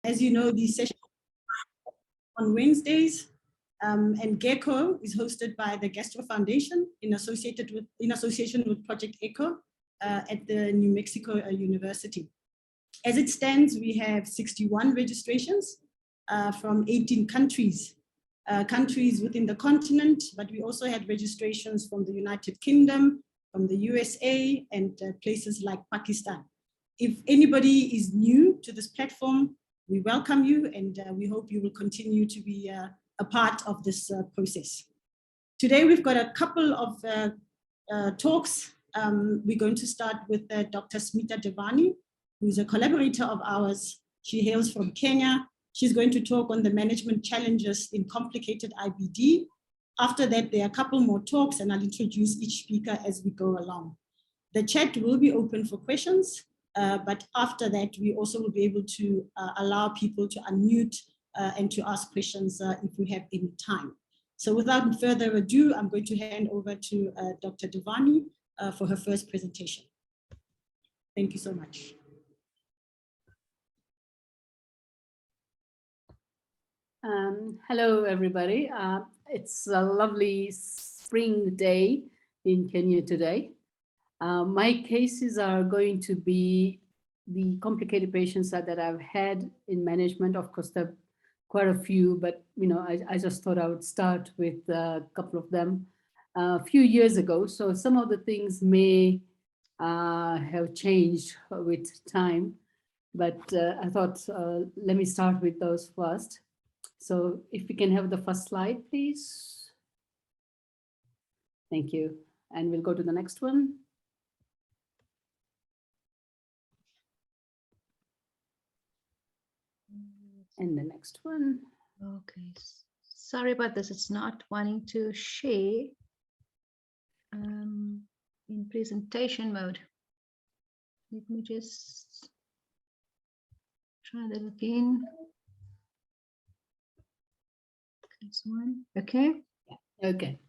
As you know, these sessions on Wednesdays, and GECO is hosted by the Gastro Foundation in association with Project ECHO at the New Mexico University. As it stands, we have 61 registrations from 18 countries within the continent, but we also had registrations from the United Kingdom, from the USA, and places like Pakistan. If anybody is new to this platform, we welcome you, and we hope you will continue to be a part of this process. Today, we've got a couple of talks. We're going to start with Dr. Smita Devani, who's a collaborator of ours. She hails from Kenya. She's going to talk on the management challenges in complicated IBD. After that, there are a couple more talks, and I'll introduce each speaker as we go along. The chat will be open for questions. But after that, we also will be able to allow people to unmute and to ask questions if we have any time. So without further ado, I'm going to hand over to Dr. Devani for her first presentation. Thank you so much. Hello, everybody. It's a lovely spring day in Kenya today. My cases are going to be the complicated patients that I've had in management. Of course, there are quite a few, but I just thought I would start with a couple of them a few years ago. So some of the things may have changed with time, but I thought let me start with those first. So if we can have the first slide, please. Thank you. And we'll go to the next one. And the next one. Okay, sorry about this. It's not wanting to share in presentation mode. Let me just try that again. This one. Okay. Okay.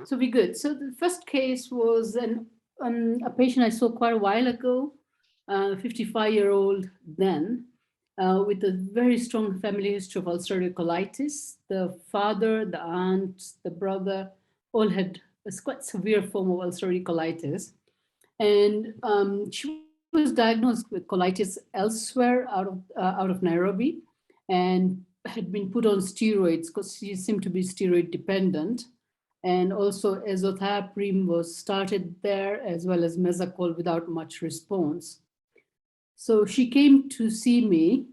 So we're good. So the first case was a patient I saw quite a while ago, 55-year-old then. With a very strong family history of ulcerative colitis. The father, the aunt, the brother, all had a quite severe form of ulcerative colitis. And she was diagnosed with colitis elsewhere out of Nairobi and had been put on steroids because she seemed to be steroid dependent. And also azathioprine was started there as well as Nsokolo without much response. So she came to see me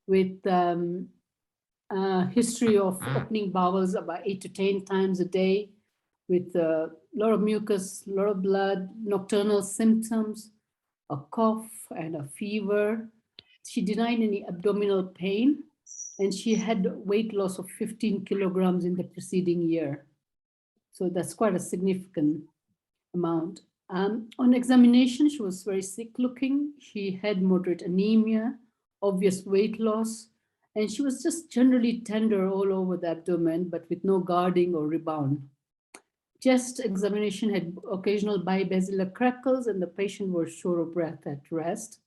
with a history of opening bowels about 8 to 10 times a day, with a lot of mucus, a lot of blood, nocturnal symptoms, a cough and a fever. She denied any abdominal pain, and she had weight loss of 15 kilograms in the preceding year. So that's quite a significant amount. On examination, she was very sick looking. She had moderate anemia, obvious weight loss, and she was just generally tender all over the abdomen, but with no guarding or rebound. Chest examination had occasional bibasilar crackles, and the patient was short of breath at rest.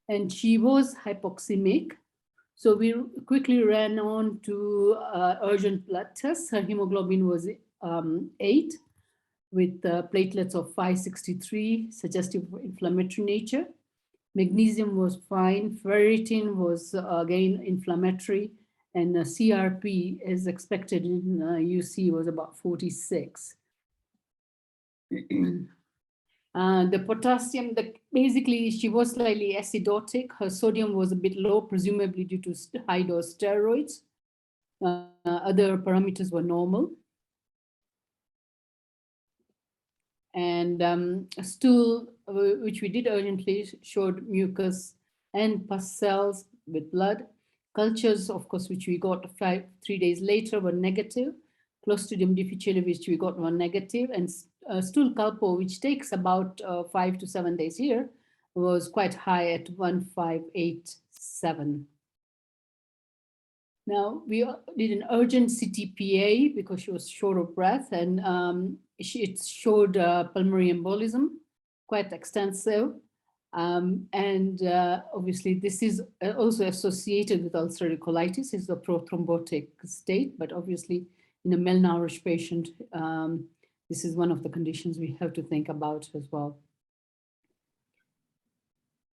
And she was hypoxemic. So we quickly ran on to urgent blood tests. Her hemoglobin was 8 with platelets of 563, suggestive of inflammatory nature. Magnesium was fine. Ferritin was again inflammatory, and CRP, as expected in UC, was about 46. The potassium, basically she was slightly acidotic. Her sodium was a bit low, presumably due to high dose steroids. Other parameters were normal. And a stool, which we did urgently, showed mucus and pus cells with blood. Cultures, of course, which we got 3 days later, were negative. Clostridium difficile, which we got, were negative. And stool calpo, which takes about 5 to 7 days here, was quite high at 1587. Now, we did an urgent CTPA because she was short of breath, and it showed pulmonary embolism, quite extensive. Obviously, this is also associated with ulcerative colitis. It's a prothrombotic state, but obviously, in a malnourished patient, this is one of the conditions we have to think about as well.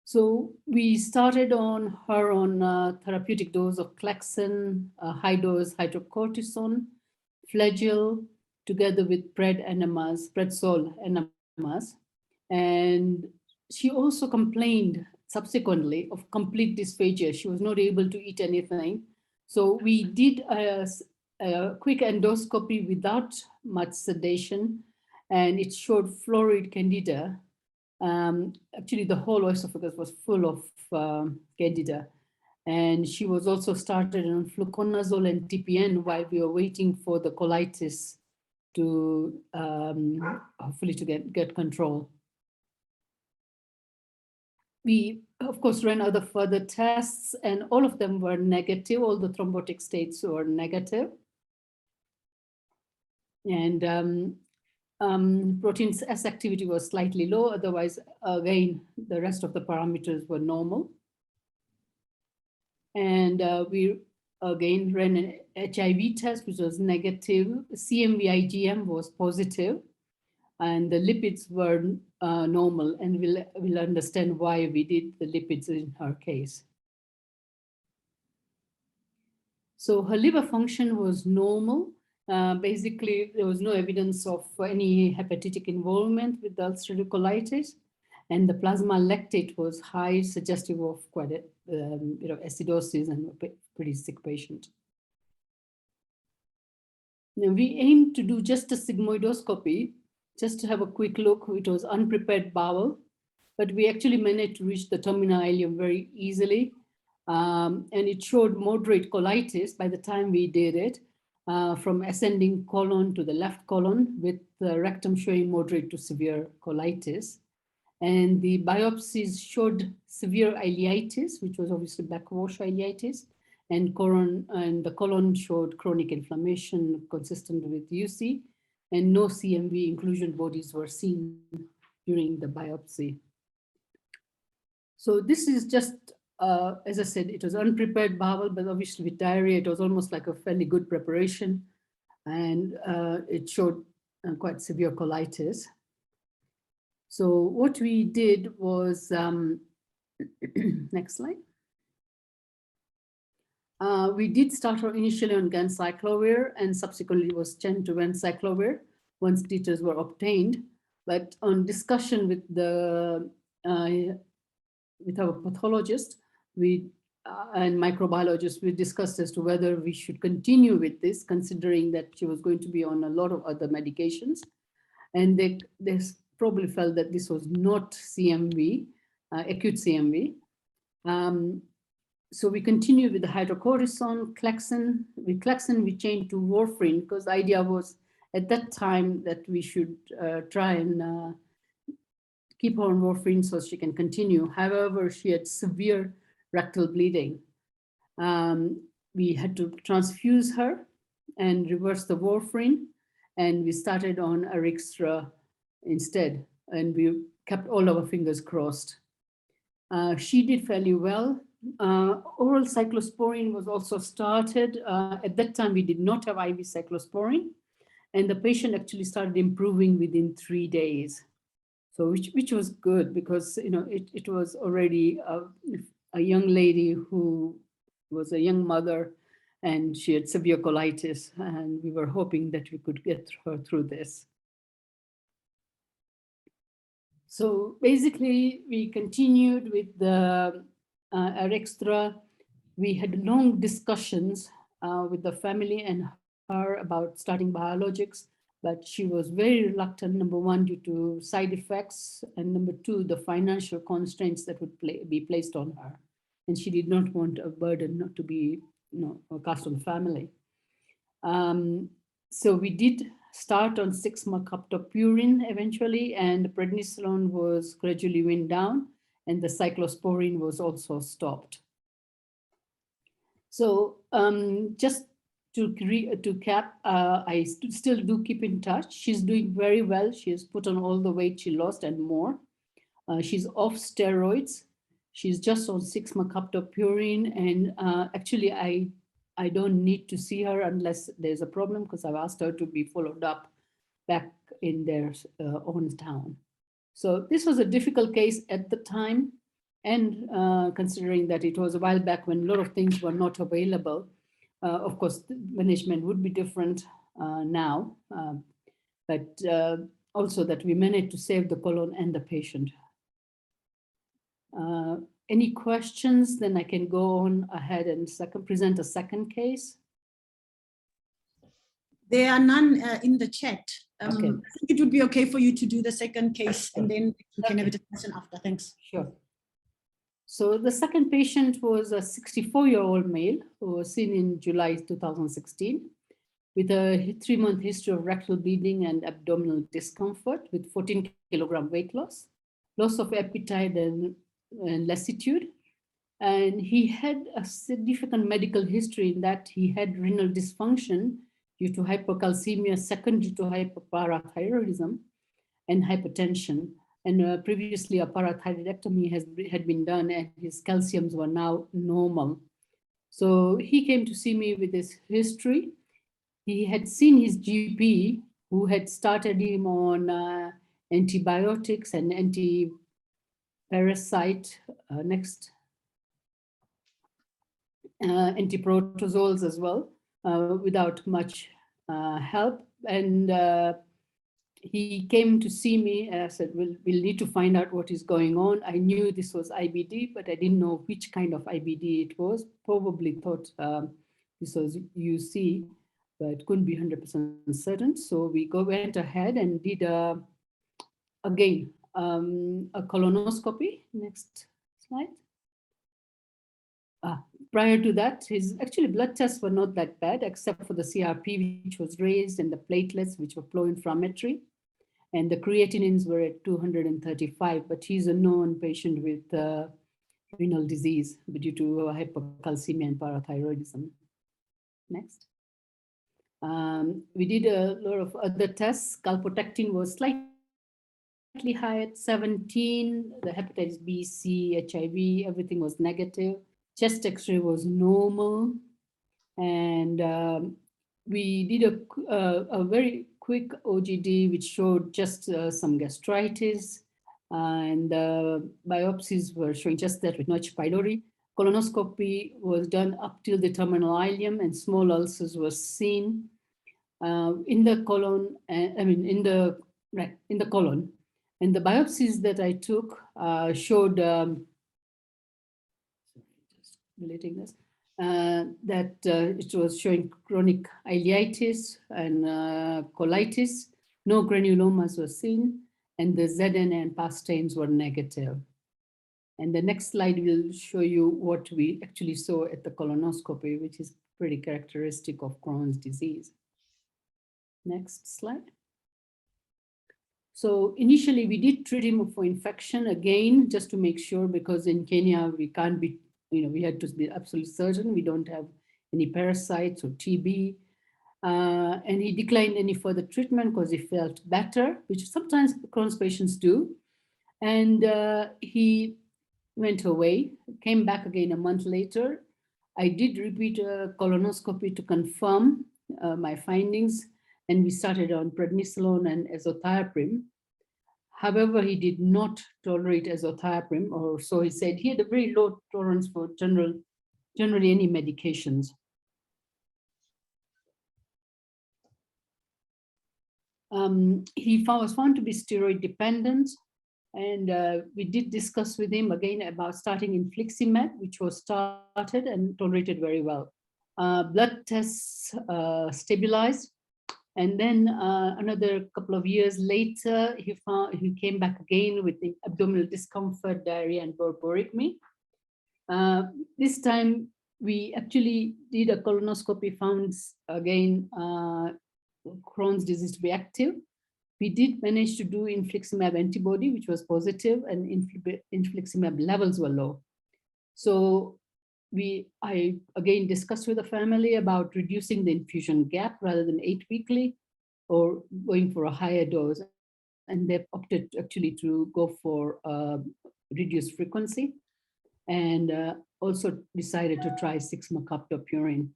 So we started on her on a therapeutic dose of Clexane, high dose hydrocortisone, Flagyl, together with prednisol enemas. And she also complained subsequently of complete dysphagia. She was not able to eat anything. So we did a quick endoscopy without much sedation, and it showed florid candida. Actually, the whole esophagus was full of candida. And she was also started on fluconazole and TPN while we were waiting for the colitis to hopefully to get control. We, of course, ran other further tests, and all of them were negative. All the thrombotic states were negative. And protein S activity was slightly low. Otherwise, again, the rest of the parameters were normal. And we again ran an HIV test, which was negative. CMV-IgM was positive, and the lipids were normal. And we'll understand why we did the lipids in her case. So her liver function was normal. Basically, there was no evidence of any hepatitic involvement with the ulcerative colitis, and the plasma lactate was high, suggestive of quite a acidosis and a pretty sick patient. Now we aimed to do just a sigmoidoscopy, just to have a quick look. It was unprepared bowel, but we actually managed to reach the terminal ileum very easily, and it showed moderate colitis by the time we did it. From ascending colon to the left colon, with the rectum showing moderate to severe colitis. And the biopsies showed severe ileitis, which was obviously backwash ileitis, and the colon showed chronic inflammation consistent with UC, and no CMV inclusion bodies were seen during the biopsy. So this is just, as I said, it was unprepared bowel, but obviously with diarrhea, it was almost like a fairly good preparation. And it showed quite severe colitis. So what we did was, next slide. We did start her initially on ganciclovir and subsequently was changed to vanciclovir once details were obtained. But on discussion with our pathologist, and microbiologist, we discussed as to whether we should continue with this, considering that she was going to be on a lot of other medications. And they probably felt that this was not CMV, acute CMV. So we continued with the hydrocortisone, Clexane. With Clexane, we changed to warfarin because the idea was at that time that we should try and keep her on warfarin so she can continue. However, she had severe rectal bleeding. We had to transfuse her and reverse the warfarin, and we started on Arixtra instead, and we kept all our fingers crossed. She did fairly well. Oral cyclosporine was also started. At that time, we did not have IV cyclosporine, and the patient actually started improving within 3 days. So which was good because it was already a young lady who was a young mother, and she had severe colitis, and we were hoping that we could get her through this. So basically, we continued with the Arixtra. We had long discussions with the family and her about starting biologics, but she was very reluctant, number one, due to side effects, and number two, the financial constraints that would be placed on her. And she did not want a burden not to be cast on the family. So we did start on 6-mercaptopurine eventually, and the prednisolone was gradually went down, and the cyclosporine was also stopped. So just to cap, I still do keep in touch. She's doing very well. She has put on all the weight she lost and more. She's off steroids. She's just on 6 mercaptopurine, and actually I don't need to see her unless there's a problem, because I've asked her to be followed up back in their own town. So this was a difficult case at the time, and considering that it was a while back when a lot of things were not available, of course, the management would be different now, but also that we managed to save the colon and the patient. Any questions? Then I can go on ahead and present a second case. There are none in the chat. Okay. I think it would be okay for you to do the second case, and then we can have a discussion after. Thanks. Sure. So the second patient was a 64-year-old male who was seen in July 2016 with a 3-month history of rectal bleeding and abdominal discomfort with 14 kilogram weight loss of appetite and lassitude. And he had a significant medical history in that he had renal dysfunction due to hypercalcemia, secondary to hyperparathyroidism and hypertension. And previously a parathyroidectomy had been done, and his calciums were now normal. So he came to see me with this history. He had seen his GP, who had started him on antibiotics and anti-parasite, antiprotozoals as well, without much help. And he came to see me, and I said, we'll need to find out what is going on. I knew this was IBD, but I didn't know which kind of IBD it was. Probably thought this was UC, but couldn't be 100% certain. So we went ahead and did, again, a colonoscopy. Next slide. Prior to that, his actually blood tests were not that bad, except for the CRP, which was raised, and the platelets, which were pro-inflammatory. And the creatinines were at 235, but he's a known patient with renal disease due to hypercalcemia and parathyroidism. Next. We did a lot of other tests. Calprotectin was slightly high at 17. The hepatitis B, C, HIV, everything was negative. Chest X-ray was normal. And we did a very quick OGD, which showed just some gastritis, and biopsies were showing just that with no H. pylori. Colonoscopy was done up till the terminal ileum, and small ulcers were seen in the colon. In the colon. And the biopsies that I took showed, just relating this. That it was showing chronic ileitis and colitis. No granulomas were seen, and the ZN and past stains were negative. And the next slide will show you what we actually saw at the colonoscopy, which is pretty characteristic of Crohn's disease. Next slide. So initially we did treat him for infection again, just to make sure, because in Kenya we can't be, we had to be absolutely certain we don't have any parasites or TB. And he declined any further treatment because he felt better, which sometimes Crohn's patients do. And he went away, came back again a month later. I did repeat a colonoscopy to confirm my findings, and we started on prednisolone and azathioprine. However, he did not tolerate azathioprine, or so he said. He had a very low tolerance for generally any medications. He was found to be steroid dependent, and we did discuss with him again about starting infliximab, which was started and tolerated very well. Blood tests stabilized. And then another couple of years later, he came back again with the abdominal discomfort, diarrhea, and borborygmy. This time, we actually did a colonoscopy, found again Crohn's disease to be active. We did manage to do infliximab antibody, which was positive, and infliximab levels were low. So I again discussed with the family about reducing the infusion gap rather than 8 weekly, or going for a higher dose. and they opted actually to go for reduced frequency, and also decided to try 6-month cupped purine.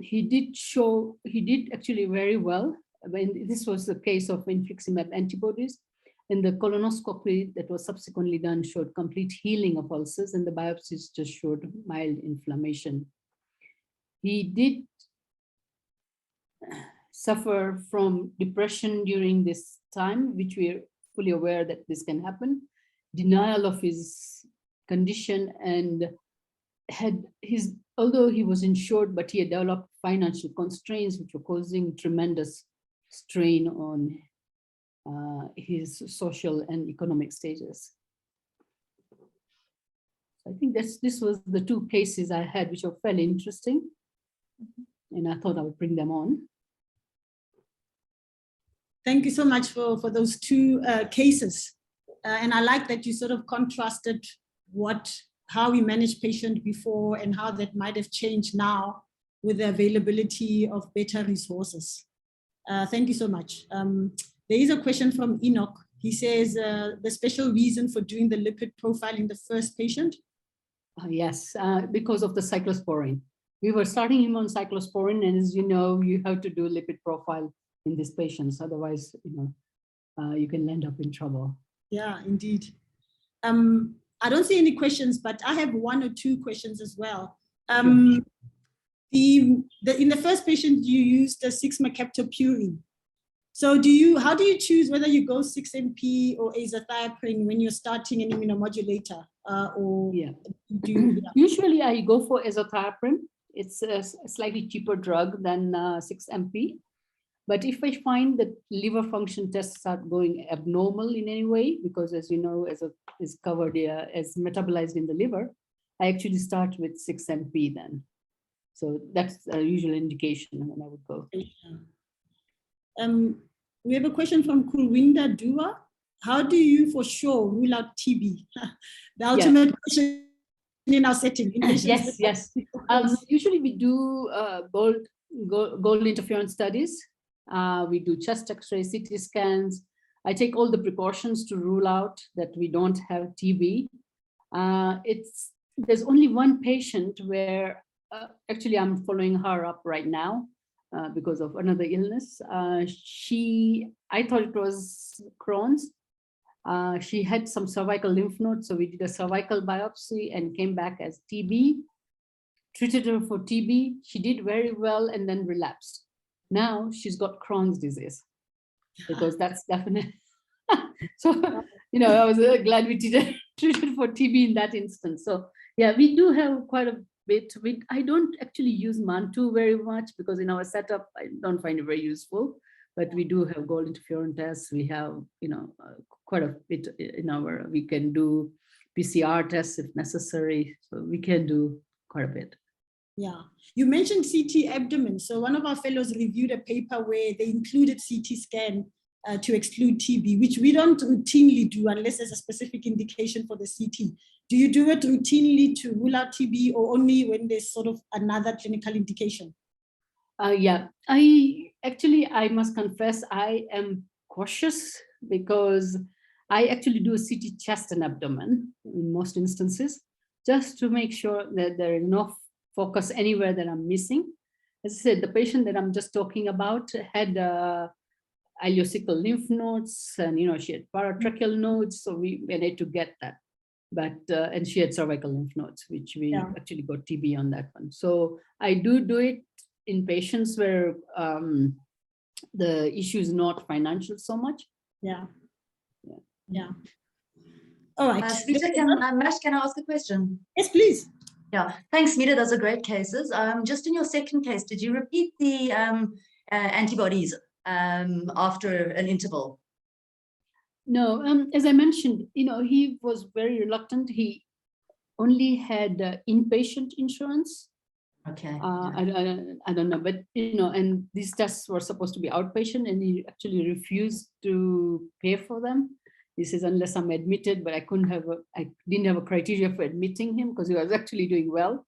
He did actually very well. When this was the case of infliximab antibodies, and the colonoscopy that was subsequently done showed complete healing of ulcers, and the biopsies just showed mild inflammation. He did suffer from depression during this time, which we are fully aware that this can happen, denial of his condition, and although he was insured, but he had developed financial constraints which were causing tremendous strain on his social and economic status. I think this was the two cases I had, which were fairly interesting, and I thought I would bring them on. Thank you so much for those two cases. And I like that you sort of contrasted how we managed patient before and how that might have changed now with the availability of better resources. Thank you so much. There is a question from Enoch. He says, the special reason for doing the lipid profile in the first patient? Yes, because of the cyclosporine. We were starting him on cyclosporine, and as you know, you have to do a lipid profile in these patients. Otherwise, you can end up in trouble. Yeah, indeed. I don't see any questions, but I have one or two questions as well. Sure. In the first patient, you used the 6-mercaptopurine. So how do you choose whether you go 6-MP or azathioprine when you're starting an immunomodulator? Usually I go for azathioprine. It's a slightly cheaper drug than 6-MP. But if I find that liver function tests are going abnormal in any way, because as you know, as covered here, as metabolized in the liver, I actually start with 6-MP then. So that's a usual indication when I would go. We have a question from Kulwinda Dua. How do you for sure rule out TB? The ultimate question in our setting. In Yes. Usually we do gold interference studies. We do chest X-rays, CT scans. I take all the precautions to rule out that we don't have TB. There's only one patient where actually I'm following her up right now because of another illness. I thought it was Crohn's. She had some cervical lymph nodes, so we did a cervical biopsy and came back as TB. Treated her for TB. She did very well and then relapsed. Now she's got Crohn's disease, because that's definite. So, I was glad we did treated for TB in that instance. So yeah, we do have quite a bit. I don't actually use MANTU very much because in our setup, I don't find it very useful, but we do have gold interferon tests. We have, quite a bit we can do PCR tests if necessary. So we can do quite a bit. Yeah, you mentioned CT abdomen. So one of our fellows reviewed a paper where they included CT scan to exclude TB, which we don't routinely do unless there's a specific indication for the CT. Do you do it routinely to rule out TB or only when there's sort of another clinical indication? Yeah, I must confess, I am cautious because I actually do a CT chest and abdomen in most instances, just to make sure that there is enough focus anywhere that I'm missing. As I said, the patient that I'm just talking about had ileocecal lymph nodes, and she had paratracheal nodes, so we need to get that. But and she had cervical lymph nodes, which we actually got TB on that one. So I do it in patients where the issue is not financial so much. Yeah. All right. Mash, can I ask a question? Yes, please. Yeah, thanks, Smita. Those are great cases. Just in your second case, did you repeat the antibodies after an interval? No, as I mentioned, he was very reluctant. He only had inpatient insurance. Okay. I don't know, but and these tests were supposed to be outpatient, and he actually refused to pay for them. He says, unless I'm admitted, but I didn't have a criteria for admitting him because he was actually doing well.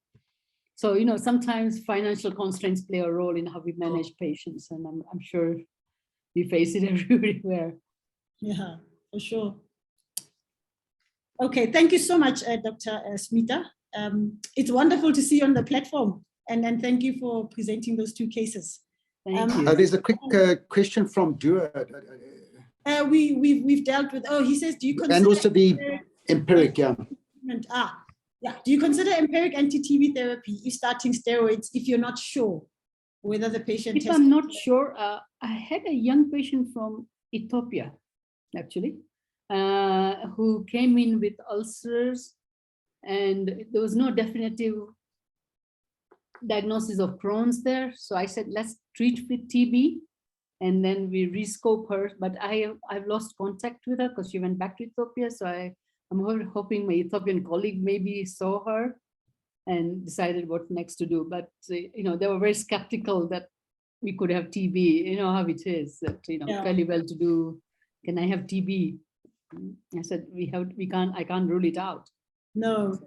So, sometimes financial constraints play a role in how we manage patients. And I'm sure we face it everywhere. Yeah, for sure. Okay, thank you so much, Dr. Smita. It's wonderful to see you on the platform, and thank you for presenting those two cases. Thank you. There's a quick question from Dua. We've dealt with, he says, do you consider... And also the empiric, yeah. Yeah. Do you consider empiric anti-TB therapy if starting steroids if you're not sure whether the patient If has... I'm not sure, I had a young patient from Ethiopia, actually, who came in with ulcers, and there was no definitive diagnosis of Crohn's there. So I said, let's treat with TB, and then we rescope her. But I've lost contact with her because she went back to Ethiopia. So I'm hoping my Ethiopian colleague maybe saw her and decided what next to do. But they were very skeptical that we could have TB. You know how it is, that fairly well to do. Can I have TB? I said, I can't rule it out. No.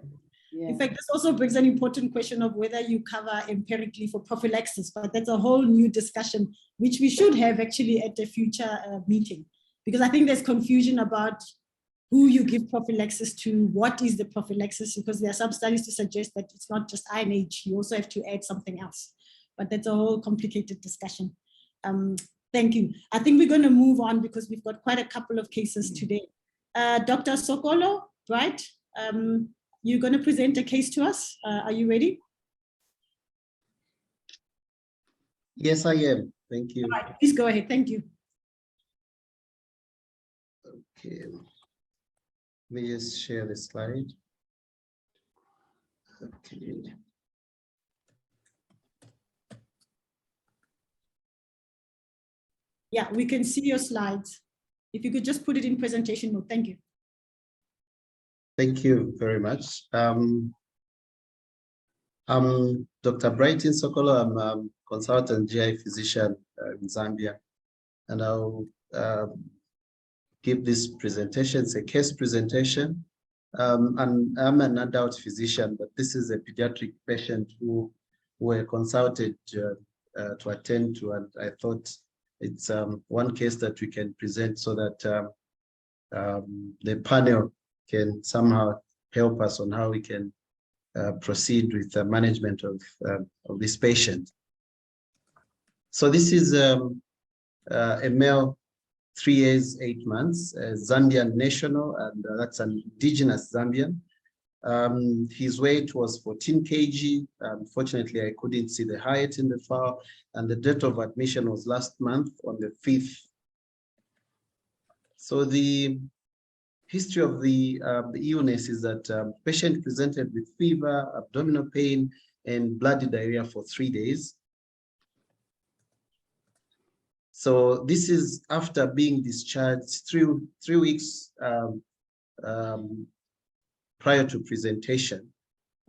Yeah. In fact, this also brings an important question of whether you cover empirically for prophylaxis, but that's a whole new discussion, which we should have actually at a future meeting, because I think there's confusion about who you give prophylaxis to, what is the prophylaxis, because there are some studies to suggest that it's not just INH, you also have to add something else, but that's a whole complicated discussion. Thank you. I think we're going to move on because we've got quite a couple of cases today. Dr. Nsokolo, right? You're going to present a case to us. Are you ready? Yes, I am. Thank you. All right, please go ahead. Thank you. Okay. Let me just share the slide. Okay. Yeah, we can see your slides. If you could just put it in presentation mode. Thank you. Thank you very much. I'm Dr. Brighton Nsokolo. I'm a consultant GI physician in Zambia, and I'll give this presentation. It's a case presentation. And I'm an adult physician, but this is a pediatric patient who I consulted to attend to, and I thought it's one case that we can present so that the panel can somehow help us on how we can proceed with the management of this patient. So this is a male, 3 years, 8 months, a Zambian national, and that's an indigenous Zambian. His weight was 14 kg. Unfortunately, I couldn't see the height in the file, and the date of admission was last month on the 5th. So the history of the illness is that patient presented with fever, abdominal pain, and bloody diarrhea for 3 days. So this is after being discharged 3 weeks prior to presentation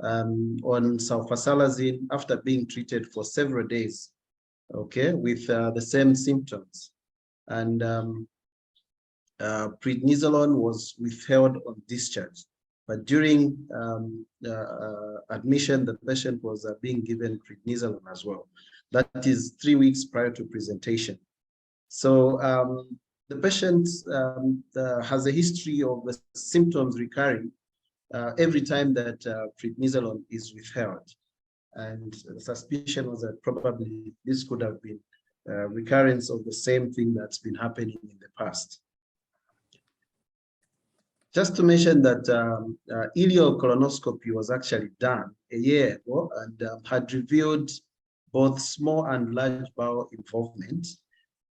on sulfasalazine after being treated for several days, okay, with the same symptoms. And prednisolone was withheld on discharge, but during admission, the patient was being given prednisolone as well. That is 3 weeks prior to presentation. So the patient has a history of the symptoms recurring every time that prednisolone is withheld. And the suspicion was that probably this could have been recurrence of the same thing that's been happening in the past. Just to mention that ileal colonoscopy was actually done a year ago and had revealed both small and large bowel involvement.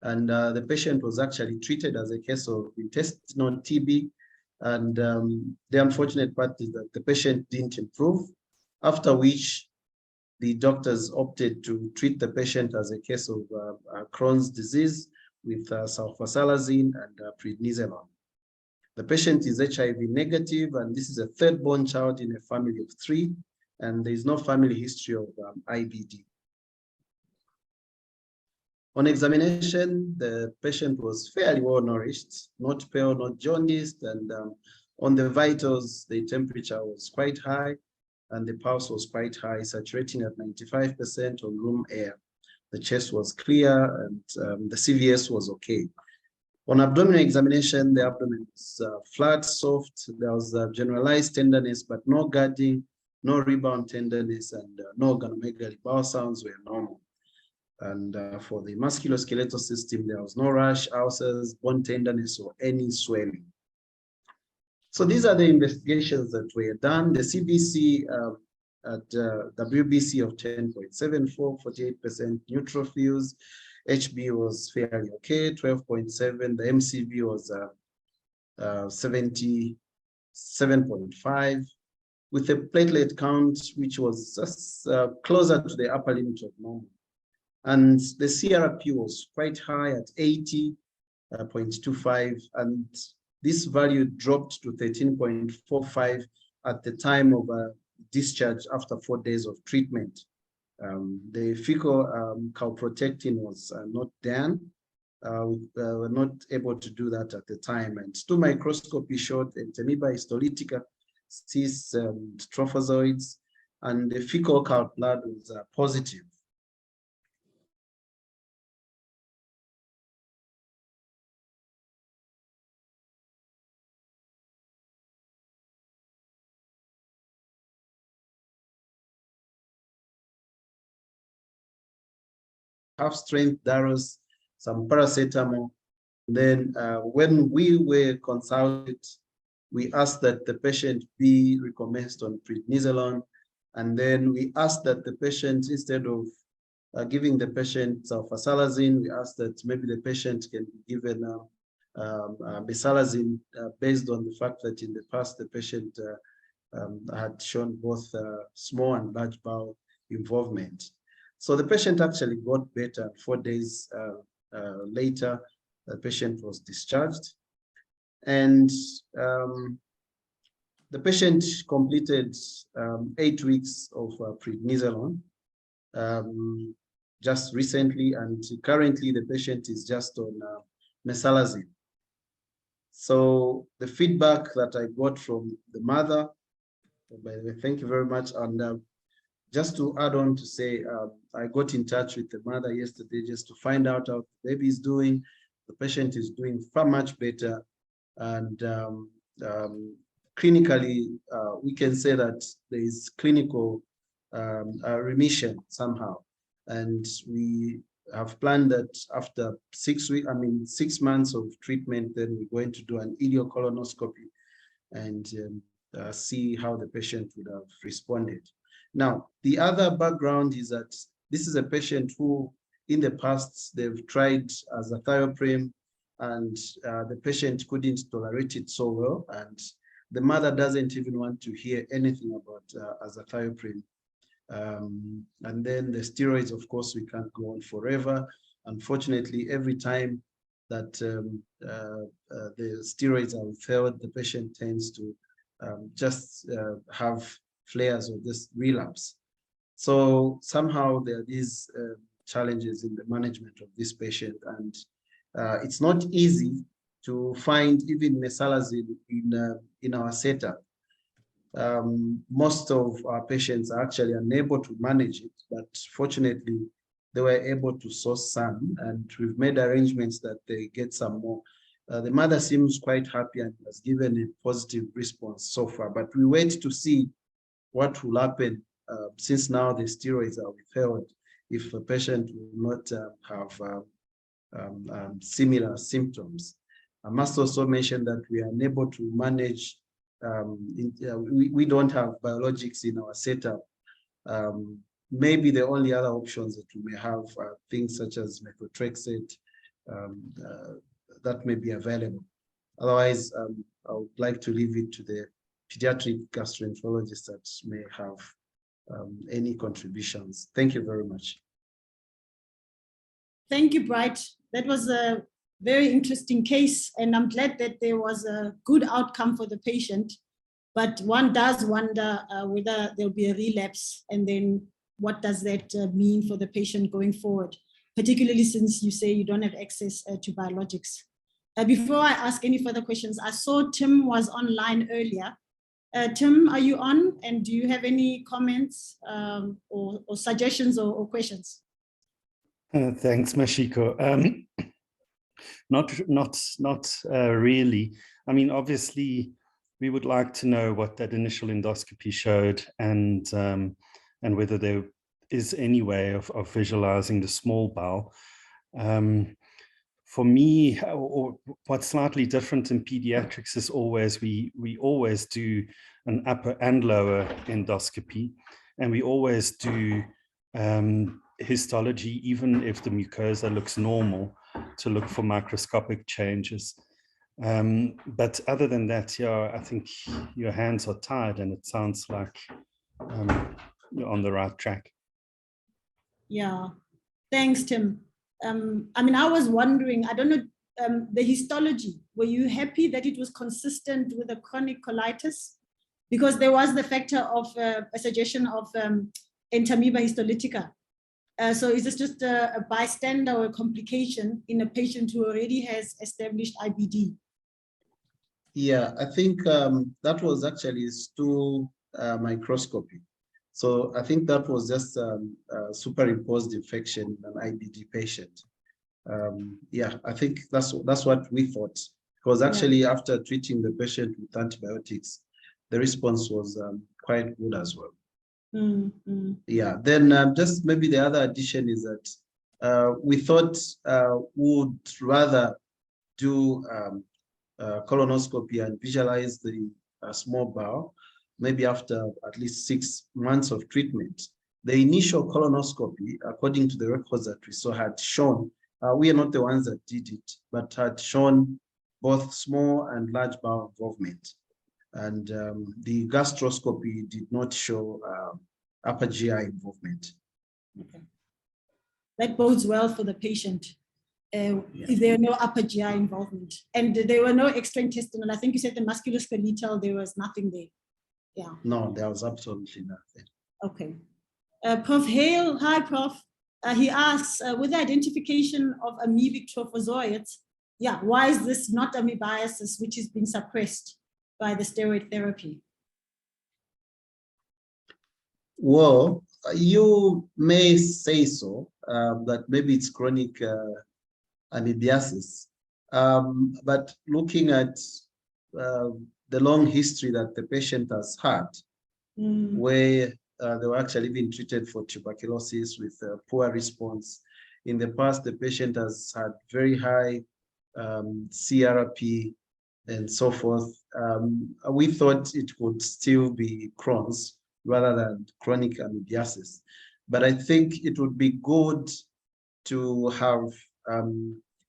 And the patient was actually treated as a case of intestinal TB. And the unfortunate part is that the patient didn't improve, after which the doctors opted to treat the patient as a case of Crohn's disease with sulfasalazine and prednisolone. The patient is HIV negative, and this is a third-born child in a family of 3, and there is no family history of IBD. On examination, the patient was fairly well nourished, not pale, not jaundiced, and on the vitals, the temperature was quite high, and the pulse was quite high, saturating at 95% on room air. the chest was clear, and the CVS was okay. On abdominal examination, the abdomen was flat, soft. There was generalized tenderness, but no guarding, no rebound tenderness, and no organomegaly. Bowel sounds were normal. And for the musculoskeletal system, there was no rash, ulcers, bone tenderness, or any swelling. So these are the investigations that were done. The CBC at WBC of 10.74, 48% neutrophils. HB was fairly okay, 12.7. The MCV was 77.5, with a platelet count which was just closer to the upper limit of normal. And the CRP was quite high at 80.25, and this value dropped to 13.45 at the time of discharge after 4 days of treatment. The fecal calprotectin was not done. We were not able to do that at the time. And stool microscopy showed Entamoeba histolytica, cysts, trophozoites, and the fecal cord blood was positive. Half-strength Daros, some paracetamol. Then when we were consulted, we asked that the patient be recommenced on prednisolone. And then we asked that the patient, instead of giving the patient sulfasalazine, we asked that maybe the patient can be given besalazine based on the fact that in the past the patient had shown both small and large bowel involvement. So the patient actually got better. 4 days later, the patient was discharged. And the patient completed 8 weeks of prednisolone just recently, and currently the patient is just on mesalazine. So the feedback that I got from the mother, by the way, thank you very much. And just to add on to say, I got in touch with the mother yesterday just to find out how the baby is doing. The patient is doing far much better. And clinically, we can say that there is clinical remission somehow. And we have planned that after 6 months of treatment, then we're going to do an ileocolonoscopy and see how the patient would have responded. Now, the other background is that this is a patient who, in the past, they've tried azathioprine, and the patient couldn't tolerate it so well, and the mother doesn't even want to hear anything about azathioprine. And then the steroids, of course, we can't go on forever. Unfortunately, every time that the steroids are withheld, the patient tends to just have flares or just relapse. So somehow there are these challenges in the management of this patient, and it's not easy to find even mesalazine in our setup. Most of our patients are actually unable to manage it, but fortunately they were able to source some, and we've made arrangements that they get some more. The mother seems quite happy and has given a positive response so far, but we wait to see what will happen since now the steroids are withheld, if a patient will not have similar symptoms. I must also mention that we are unable to manage, we don't have biologics in our setup. Maybe the only other options that we may have are things such as methotrexate that may be available. Otherwise, I would like to leave it to the pediatric gastroenterologists that may have any contributions. Thank you very much. Thank you, Bright. That was a very interesting case, and I'm glad that there was a good outcome for the patient. But one does wonder whether there'll be a relapse, and then what does that mean for the patient going forward, particularly since you say you don't have access to biologics. Before I ask any further questions, I saw Tim was online earlier. Tim, are you on? And do you have any comments or suggestions or questions? Thanks, Mashiko. Not really. I mean, obviously, we would like to know what that initial endoscopy showed, and whether there is any way of visualizing the small bowel. For me, or what's slightly different in pediatrics is we always do an upper and lower endoscopy, and we always do histology, even if the mucosa looks normal, to look for microscopic changes. But other than that, yeah, I think your hands are tied, and it sounds like you're on the right track. Yeah, thanks, Tim. I mean, I was wondering, I don't know, the histology, were you happy that it was consistent with a chronic colitis? Because there was the factor of a suggestion of entamoeba histolytica. So is this just a bystander or a complication in a patient who already has established IBD? Yeah, I think that was actually stool microscopy. So I think that was just a superimposed infection in an IBD patient. Yeah, I think that's what we thought. Because actually, after treating the patient with antibiotics, the response was quite good as well. Yeah, then just maybe the other addition is that we thought would rather do colonoscopy and visualize the small bowel, maybe after at least 6 months of treatment. The initial colonoscopy, according to the records that we saw, had shown, we are not the ones that did it, but had shown both small and large bowel involvement. And the gastroscopy did not show upper GI involvement. Okay. That bodes well for the patient. If there are no upper GI involvement, and there were no extraintestinal. I think you said the musculoskeletal, there was nothing there. Yeah. No, there was absolutely nothing. Okay. Prof. Hale, hi, Prof. He asks, with the identification of amoebic trophozoites, yeah, why is this not amoebiasis, which is being suppressed by the steroid therapy? Well, you may say so, that maybe it's chronic amoebiasis. But looking at the long history that the patient has had, where they were actually being treated for tuberculosis with poor response. In the past, the patient has had very high CRP and so forth. We thought it would still be Crohn's rather than chronic amoebiasis. But I think it would be good to have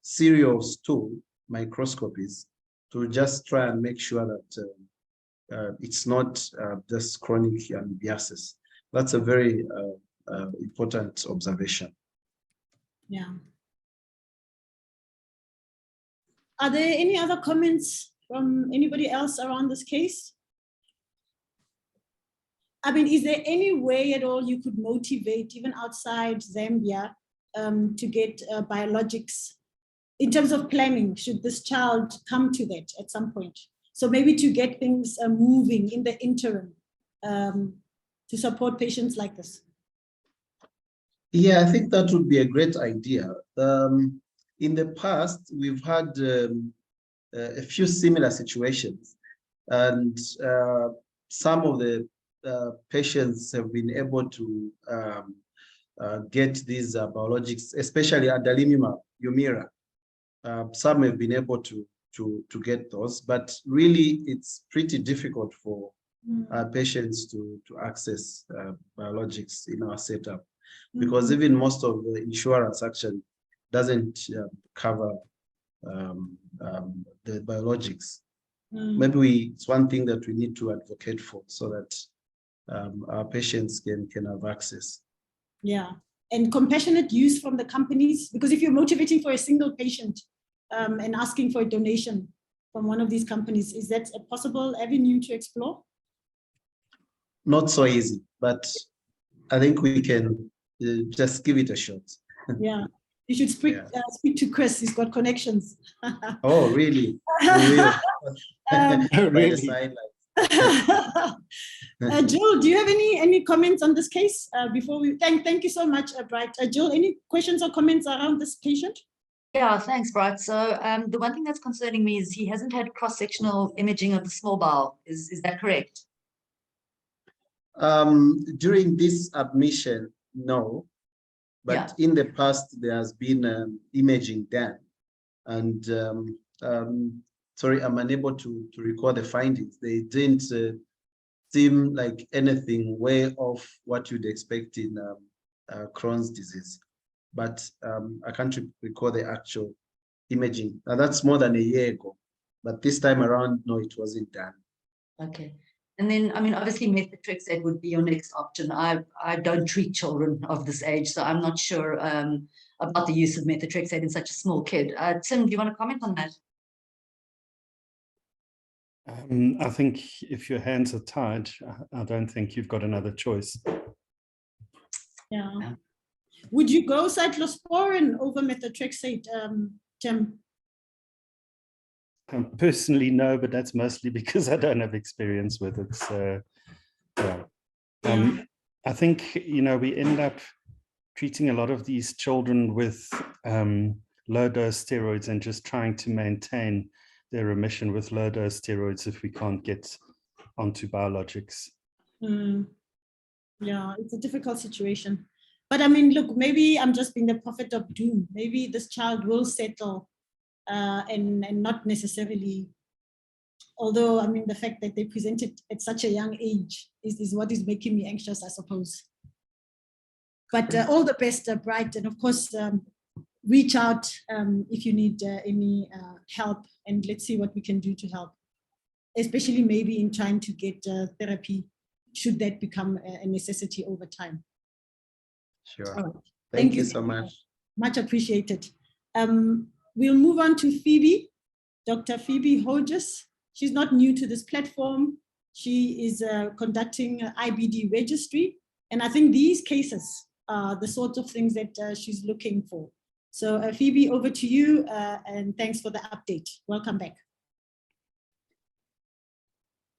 serial stool microscopies to just try and make sure that it's not just chronic amoebiasis. That's a very important observation. Yeah. Are there any other comments from anybody else around this case? I mean, is there any way at all you could motivate, even outside Zambia, to get biologics in terms of planning, should this child come to that at some point? So maybe to get things moving in the interim to support patients like this. Yeah, I think that would be a great idea. In the past, we've had a few similar situations, and some of the patients have been able to get these biologics, especially adalimumab, Humira. Some have been able to get those, but really it's pretty difficult for patients to access biologics in our setup, because even most of the insurance actually doesn't cover the biologics. Maybe it's one thing that we need to advocate for, so that our patients can have access. Yeah, and compassionate use from the companies, because if you're motivating for a single patient and asking for a donation from one of these companies, is that a possible avenue to explore? Not so easy, but I think we can just give it a shot. Yeah, you should speak to Chris. He's got connections. Oh, really? We will. By the Really? sidelines. Jill, do you have any comments on this case before we thank you so much, Bright. Jill, any questions or comments around this patient? Yeah, thanks, Bright. So the one thing that's concerning me is he hasn't had cross-sectional imaging of the small bowel. Is that correct? During this admission, no, but in the past there has been imaging done, and sorry, I'm unable to recall the findings. They didn't seem like anything way off what you'd expect in Crohn's disease, but I can't recall the actual imaging. Now that's more than a year ago, but this time around, no, it wasn't done. Okay. And then, I mean, obviously methotrexate would be your next option. I don't treat children of this age, so I'm not sure about the use of methotrexate in such a small kid. Tim, do you want to comment on that? I think if your hands are tied, I don't think you've got another choice. Yeah. Would you go cyclosporin over methotrexate, Tim? Personally, no, but that's mostly because I don't have experience with it. So, yeah. I think, we end up treating a lot of these children with low-dose steroids and just trying to maintain their remission with low-dose steroids if we can't get onto biologics. Yeah, it's a difficult situation. But I mean, look, maybe I'm just being the prophet of doom. Maybe this child will settle and not necessarily, although I mean, the fact that they presented at such a young age is what is making me anxious, I suppose. But all the best, Bright, and of course, reach out if you need any help, and let's see what we can do to help, especially maybe in trying to get therapy, should that become a necessity over time. Sure. All right. Thank you so much. Much appreciated. We'll move on to Phoebe, Dr. Phoebe Hodges. She's not new to this platform. She is conducting an IBD registry. And I think these cases are the sorts of things that she's looking for. So Phoebe, over to you, and thanks for the update. Welcome back.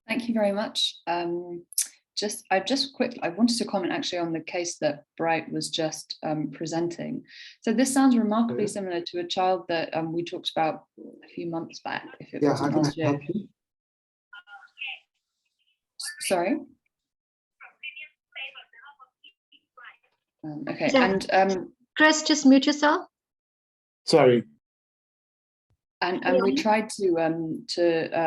Thank you very much. I wanted to comment actually on the case that Bright was just presenting. So this sounds remarkably similar to a child that we talked about a few months back, if it wasn't last year. Sorry? Okay, and Chris, just mute yourself. Sorry. And we tried to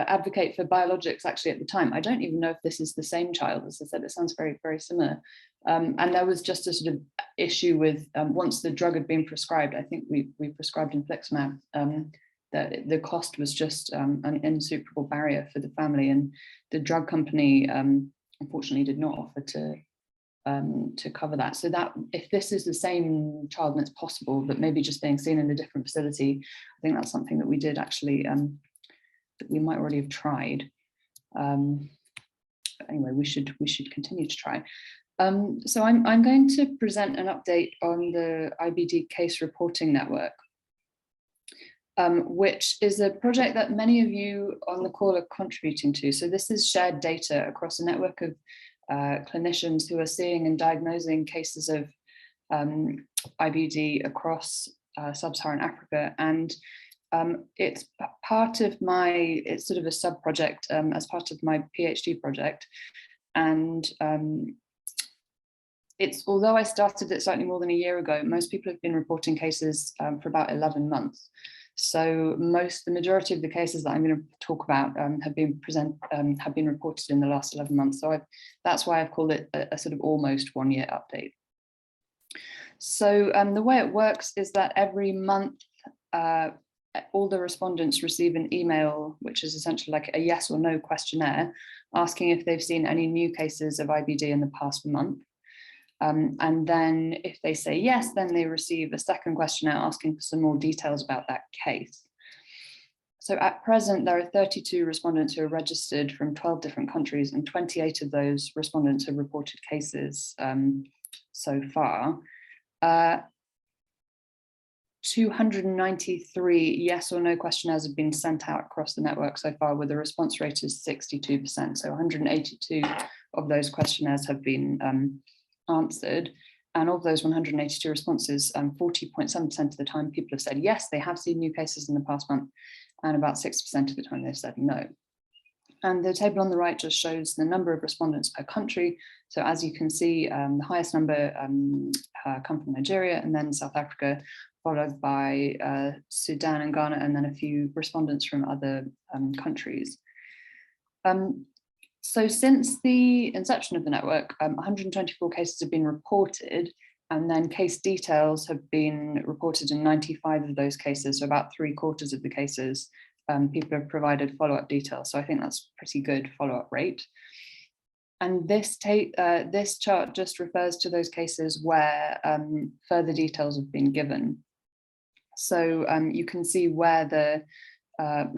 advocate for biologics actually at the time. I don't even know if this is the same child. As I said, it sounds very, very similar. And there was just a sort of issue with once the drug had been prescribed, I think we prescribed infliximab, that the cost was just an insuperable barrier for the family. And the drug company unfortunately did not offer to cover that. So that if this is the same child and it's possible that maybe just being seen in a different facility, I think that's something that we did actually, that we might already have tried. Anyway, we should continue to try. So I'm going to present an update on the IBD case reporting network, which is a project that many of you on the call are contributing to. So this is shared data across a network of clinicians who are seeing and diagnosing cases of IBD across sub-Saharan Africa, and it's part of it's sort of a sub-project as part of my PhD project. And although I started it slightly more than a year ago, most people have been reporting cases for about 11 months. So the majority of the cases that I'm going to talk about have been reported in the last 11 months. So that's why I've called it a sort of almost 1 year update. So the way it works is that every month, all the respondents receive an email, which is essentially like a yes or no questionnaire, asking if they've seen any new cases of IBD in the past month. And then if they say yes, then they receive a second questionnaire asking for some more details about that case. So at present, there are 32 respondents who are registered from 12 different countries, and 28 of those respondents have reported cases so far. 293 yes or no questionnaires have been sent out across the network so far, with a response rate is 62%. So 182 of those questionnaires have been answered. And of those 182 responses, 40.7% of the time people have said yes, they have seen new cases in the past month, and about 6% of the time they've said no. And the table on the right just shows the number of respondents per country. So as you can see, the highest number come from Nigeria, and then South Africa, followed by Sudan and Ghana, and then a few respondents from other countries. So since the inception of the network, 124 cases have been reported, and then case details have been reported in 95 of those cases. So about 3/4 of the cases, people have provided follow-up details. So I think that's pretty good follow-up rate. And this chart just refers to those cases where further details have been given. So you can see where the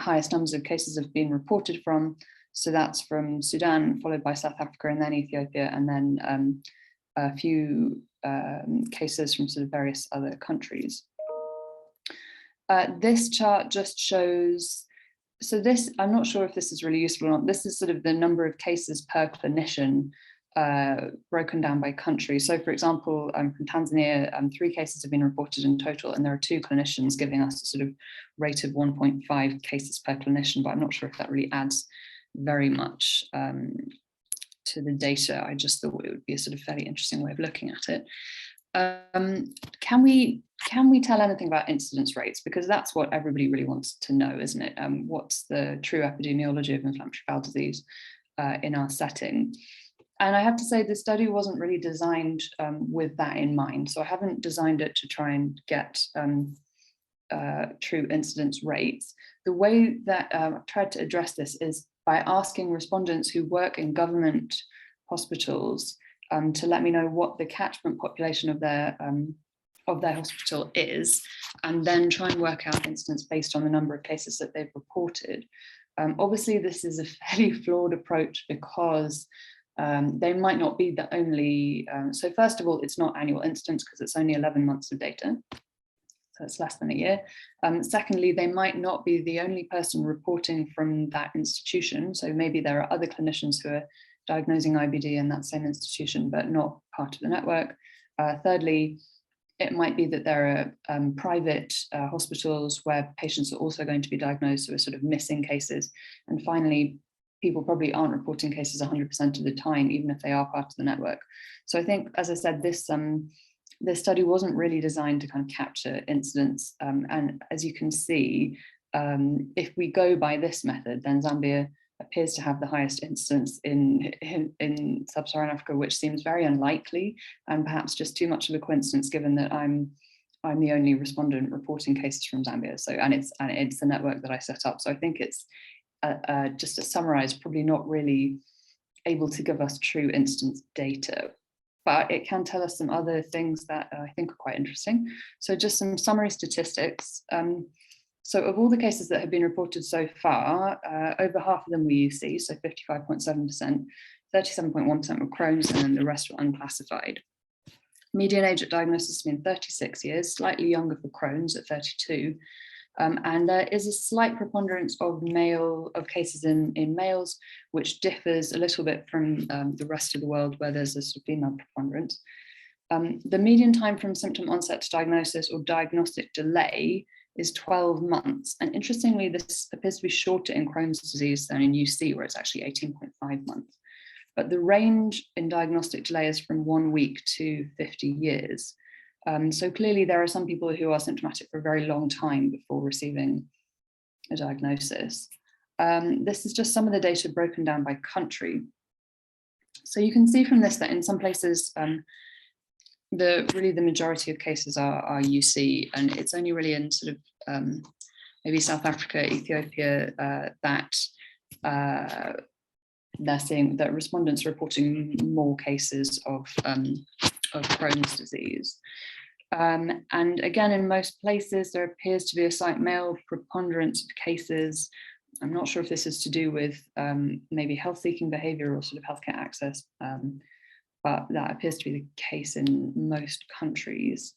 highest numbers of cases have been reported from. So that's from Sudan, followed by South Africa, and then Ethiopia, and then a few cases from sort of various other countries. This chart just shows, so this, I'm not sure if this is really useful or not. This is sort of the number of cases per clinician broken down by country. So for example, from Tanzania, 3 cases have been reported in total, and there are 2 clinicians giving us a sort of rate of 1.5 cases per clinician, but I'm not sure if that really adds very much to the data. I just thought it would be a sort of fairly interesting way of looking at it. Can we tell anything about incidence rates? Because that's what everybody really wants to know, isn't it? What's the true epidemiology of inflammatory bowel disease in our setting? And I have to say, the study wasn't really designed with that in mind. So I haven't designed it to try and get true incidence rates. The way that I've tried to address this is by asking respondents who work in government hospitals to let me know what the catchment population of their hospital is, and then try and work out incidence based on the number of cases that they've reported. Obviously, this is a fairly flawed approach because they might not be the only, so first of all, it's not annual incidence because it's only 11 months of data. So it's less than a year. Secondly, they might not be the only person reporting from that institution. So maybe there are other clinicians who are diagnosing IBD in that same institution, but not part of the network. Thirdly, it might be that there are private hospitals where patients are also going to be diagnosed, so we're sort of missing cases. And finally, people probably aren't reporting cases 100% of the time, even if they are part of the network. So I think, as I said, this study wasn't really designed to kind of capture incidence. And as you can see, if we go by this method, then Zambia appears to have the highest incidence in sub-Saharan Africa, which seems very unlikely and perhaps just too much of a coincidence, given that I'm the only respondent reporting cases from Zambia. So and it's the network that I set up. So I think it's just to summarize, probably not really able to give us true incidence data, but it can tell us some other things that I think are quite interesting. So just some summary statistics. So of all the cases that have been reported so far, over half of them were UC, so 55.7%, 37.1% were Crohn's, and then the rest were unclassified. Median age at diagnosis has been 36 years, slightly younger for Crohn's at 32. And there is a slight preponderance of cases in males, which differs a little bit from the rest of the world, where there's a sort of female preponderance. The median time from symptom onset to diagnosis or diagnostic delay is 12 months. And interestingly, this appears to be shorter in Crohn's disease than in UC, where it's actually 18.5 months. But the range in diagnostic delay is from 1 week to 50 years. So clearly there are some people who are symptomatic for a very long time before receiving a diagnosis. This is just some of the data broken down by country. So you can see from this that in some places, really the majority of cases are UC, and it's only really in sort of maybe South Africa, Ethiopia, that they're seeing that respondents are reporting more cases of Crohn's disease. And again, in most places, there appears to be a slight male preponderance of cases. I'm not sure if this is to do with maybe health-seeking behavior or sort of healthcare access, but that appears to be the case in most countries.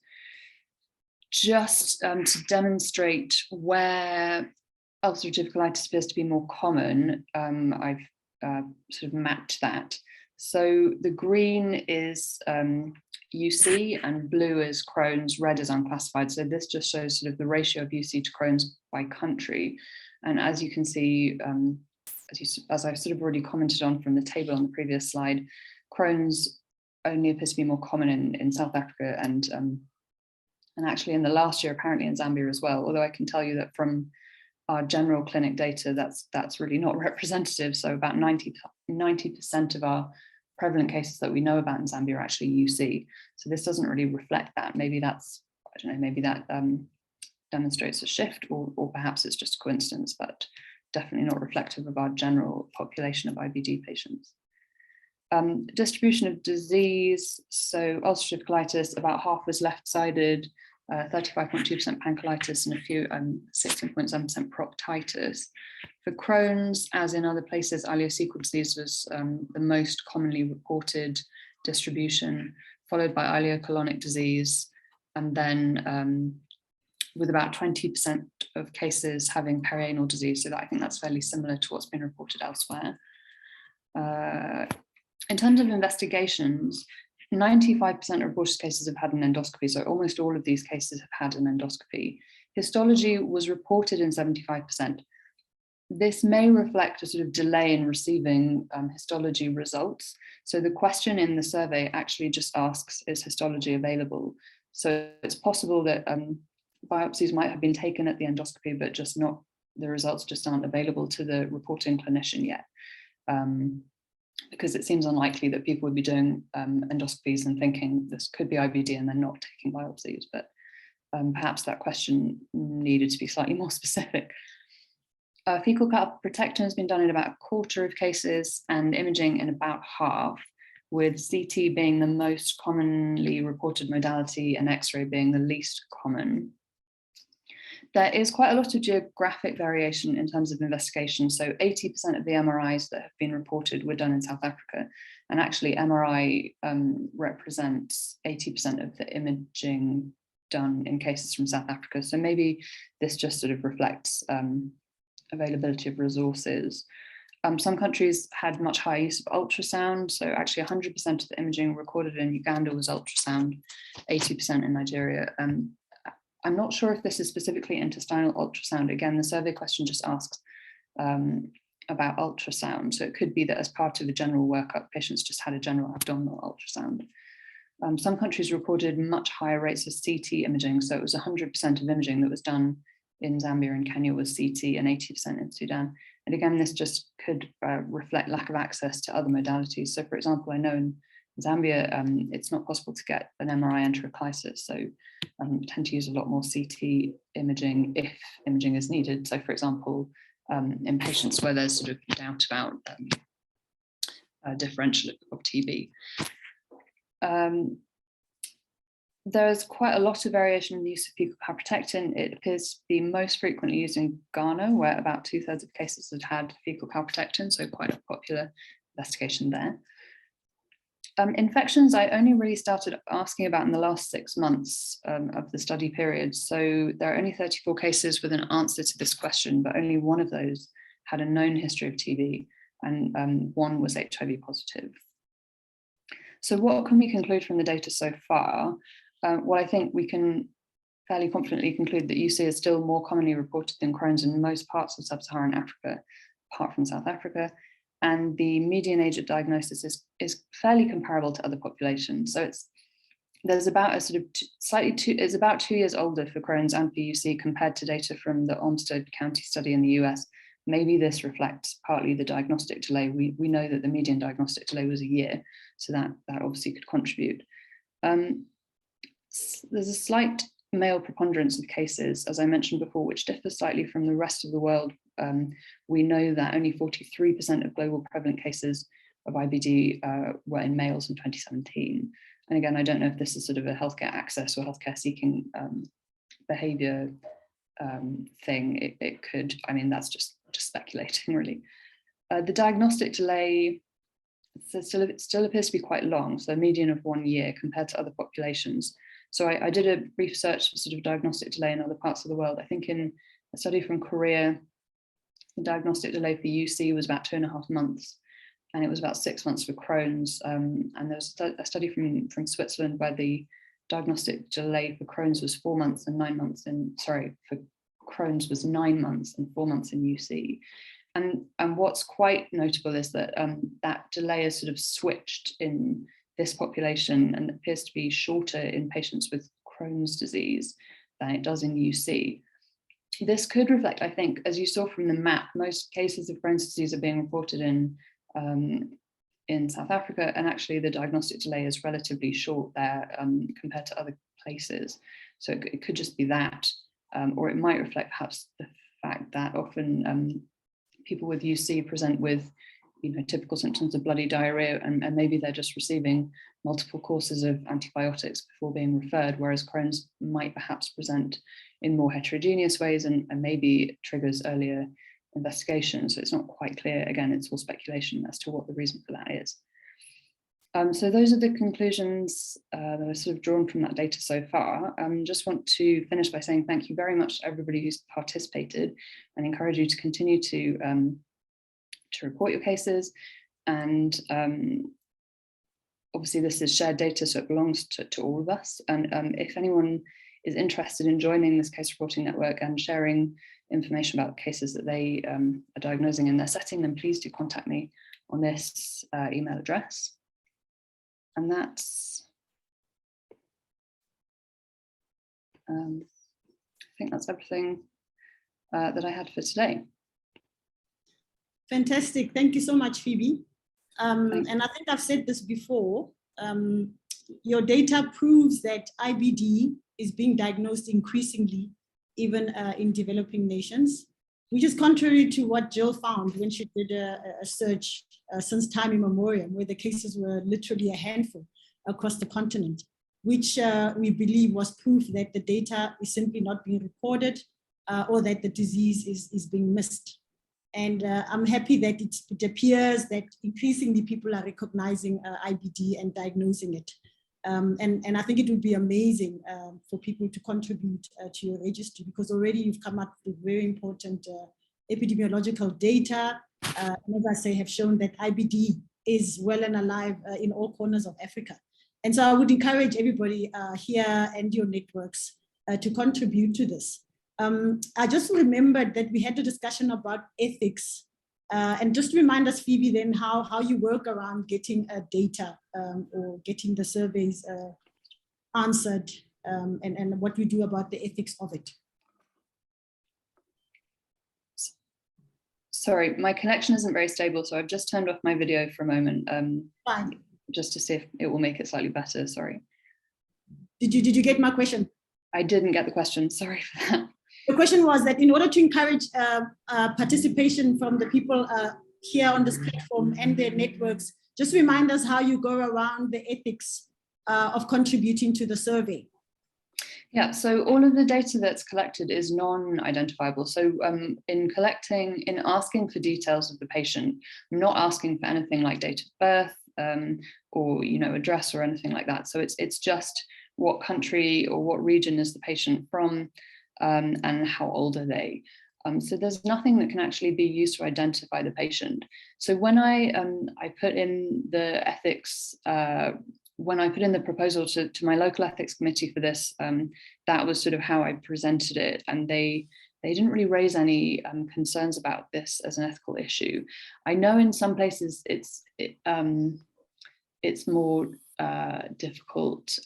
just to demonstrate where ulcerative colitis appears to be more common, I've sort of mapped that. So the green is UC and blue is Crohn's, red is unclassified. So this just shows sort of the ratio of UC to Crohn's by country. And as you can see, as I've sort of already commented on from the table on the previous slide, Crohn's only appears to be more common in South Africa and actually in the last year apparently in Zambia as well. Although I can tell you that from our general clinic data, that's really not representative. So about 90% of our prevalent cases that we know about in Zambia are actually UC. So this doesn't really reflect that. Maybe that's, I don't know, maybe that demonstrates a shift, or perhaps it's just a coincidence, but definitely not reflective of our general population of IBD patients. Distribution of disease, so ulcerative colitis, about half was left-sided, 35.2% pancolitis, and a few 16.7% proctitis. For Crohn's, as in other places, ileocecal disease was the most commonly reported distribution, followed by ileocolonic disease, and then with about 20% of cases having perianal disease. So I think that's fairly similar to what's been reported elsewhere. In terms of investigations, 95% of reported cases have had an endoscopy, so almost all of these cases have had an endoscopy. Histology was reported in 75%. This may reflect a sort of delay in receiving histology results. So the question in the survey actually just asks, is histology available? So it's possible that biopsies might have been taken at the endoscopy, but just not, the results just aren't available to the reporting clinician yet. Because it seems unlikely that people would be doing endoscopies and thinking this could be IBD and then not taking biopsies, but perhaps that question needed to be slightly more specific. Fecal calprotectin has been done in about a quarter of cases and imaging in about half, with CT being the most commonly reported modality and X-ray being the least common. There is quite a lot of geographic variation in terms of investigation. So 80% of the MRIs that have been reported were done in South Africa. And actually MRI represents 80% of the imaging done in cases from South Africa. So maybe this just sort of reflects availability of resources. Some countries had much higher use of ultrasound. So actually 100% of the imaging recorded in Uganda was ultrasound, 80% in Nigeria. I'm not sure if this is specifically intestinal ultrasound. Again, the survey question just asks about ultrasound. So it could be that as part of a general workup, patients just had a general abdominal ultrasound. Some countries reported much higher rates of CT imaging. So it was 100% of imaging that was done in Zambia and Kenya was CT and 80% in Sudan. And again, this just could reflect lack of access to other modalities. So for example, I know in Zambia, it's not possible to get an MRI enteroclysis, so tend to use a lot more CT imaging if imaging is needed. So for example, in patients where there's sort of doubt about differential of TB. There's quite a lot of variation in the use of fecal calprotectin. It appears to be most frequently used in Ghana, where about 2/3 of cases had had fecal calprotectin, so quite a popular investigation there. Infections, I only really started asking about in the last 6 months of the study period. So there are only 34 cases with an answer to this question, but only one of those had a known history of TB, and one was HIV positive. So what can we conclude from the data so far? Well, I think we can fairly confidently conclude that UC is still more commonly reported than Crohn's in most parts of sub-Saharan Africa, apart from South Africa. And the median age at diagnosis is fairly comparable to other populations. So there's about a sort of it's about 2 years older for Crohn's and for UC compared to data from the Onset County study in the US. Maybe this reflects partly the diagnostic delay. We know that the median diagnostic delay was a year, so that obviously could contribute. There's a slight male preponderance of cases, as I mentioned before, which differs slightly from the rest of the world. We know that only 43% of global prevalent cases of IBD were in males in 2017. And again, I don't know if this is sort of a healthcare access or healthcare seeking behavior thing. It could, I mean, that's just speculating really. The diagnostic delay still appears to be quite long, so a median of 1 year compared to other populations. So I did a brief search for sort of diagnostic delay in other parts of the world. I think in a study from Korea, the diagnostic delay for UC was about 2.5 months, and it was about 6 months for Crohn's. And there was a study from Switzerland where the diagnostic delay for Crohn's was 4 months and 9 months for Crohn's was 9 months and 4 months in UC. And what's quite notable is that that delay is sort of switched in this population and appears to be shorter in patients with Crohn's disease than it does in UC. This could reflect, I think, as you saw from the map, most cases of Crohn's disease are being reported in South Africa, and actually the diagnostic delay is relatively short there compared to other places. So it could just be that, or it might reflect perhaps the fact that often people with UC present with, typical symptoms of bloody diarrhea, and maybe they're just receiving multiple courses of antibiotics before being referred, whereas Crohn's might perhaps present in more heterogeneous ways and maybe triggers earlier investigation. So it's not quite clear. Again, it's all speculation as to what the reason for that is. So those are the conclusions that are sort of drawn from that data so far. Just want to finish by saying thank you very much to everybody who's participated, and encourage you to continue to report your cases. And obviously this is shared data, so it belongs to all of us. And if anyone is interested in joining this case reporting network and sharing information about cases that they are diagnosing in their setting, then please do contact me on this email address. And that's, I think that's everything that I had for today. Fantastic. Thank you so much, Phoebe. And I think I've said this before. Your data proves that IBD is being diagnosed increasingly, even in developing nations, which is contrary to what Jill found when she did a search since time immemorial, where the cases were literally a handful across the continent, which we believe was proof that the data is simply not being recorded or that the disease is being missed. And I'm happy that it appears that increasingly people are recognizing IBD and diagnosing it. And I think it would be amazing for people to contribute to your registry, because already you've come up with very important epidemiological data, and as I say, have shown that IBD is well and alive in all corners of Africa. And so I would encourage everybody here and your networks to contribute to this. I just remembered that we had a discussion about ethics, and just remind us, Phoebe, then how you work around getting data or getting the surveys answered, and what you do about the ethics of it. Sorry, my connection isn't very stable, so I've just turned off my video for a moment, Fine. just to see if it will make it slightly better. Sorry. Did you get my question? I didn't get the question. Sorry for that. The question was that in order to encourage participation from the people here on this platform and their networks, just remind us how you go around the ethics of contributing to the survey. Yeah, so all of the data that's collected is non-identifiable. So in asking for details of the patient, I'm not asking for anything like date of birth or address or anything like that. So it's just what country or what region is the patient from, and how old are they. So there's nothing that can actually be used to identify the patient. So when I put in the ethics, when I put in the proposal to my local ethics committee for this, that was sort of how I presented it, and they didn't really raise any concerns about this as an ethical issue. I know in some places it's more difficult.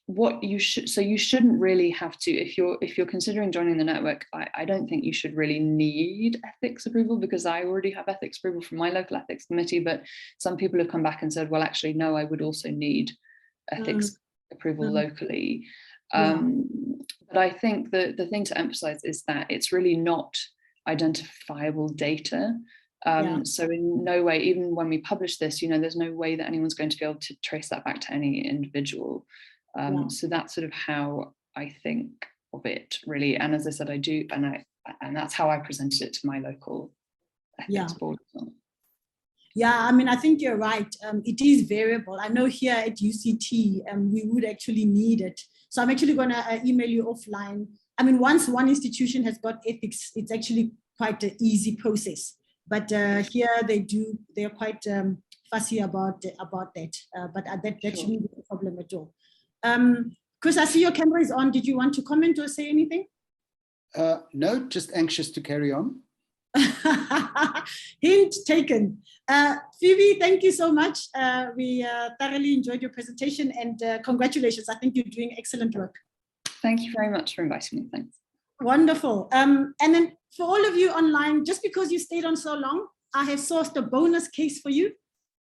You shouldn't really have to, if you're considering joining the network, I don't think you should really need ethics approval, because I already have ethics approval from my local ethics committee, but some people have come back and said, well, actually, no, I would also need ethics approval locally. But I think the thing to emphasize is that it's really not identifiable data. So in no way, even when we publish this, there's no way that anyone's going to be able to trace that back to any individual. So that's sort of how I think of it, really. And as I said, I do, and that's how I presented it to my local ethics board as well. Yeah, I mean, I think you're right. It is variable. I know here at UCT, we would actually need it. So I'm actually going to email you offline. I mean, once one institution has got ethics, it's actually quite an easy process. But here they're quite fussy about that. But that shouldn't be a problem at all. Chris, I see your camera is on. Did you want to comment or say anything? No, just anxious to carry on. Hint taken. Phoebe, thank you so much. We thoroughly enjoyed your presentation, and congratulations. I think you're doing excellent work. Thank you very much for inviting me. Thanks. Wonderful. And then for all of you online, just because you stayed on so long, I have sourced a bonus case for you.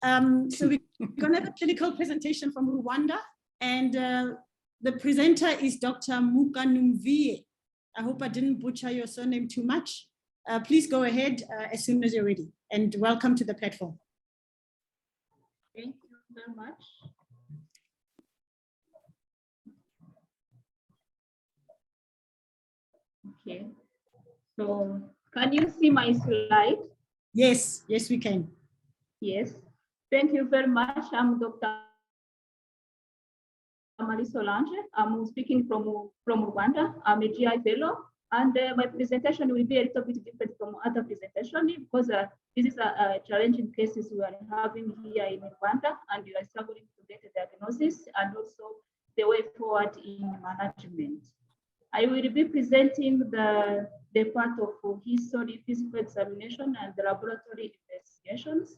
So we're going to have a clinical presentation from Rwanda, and the presenter is Dr. Mukanumvie. I hope I didn't butcher your surname too much. Please go ahead as soon as you're ready, and welcome to the platform. Thank you very much. Okay, so can you see my slide? Yes, yes, we can. Yes, thank you very much. I'm Dr. Marie Solange. I'm speaking from Rwanda. I'm a GI fellow. And my presentation will be a little bit different from other presentations because this is a challenging cases we are having here in Rwanda, and we are struggling to get a diagnosis and also the way forward in management. I will be presenting the part of history, physical examination, and the laboratory investigations.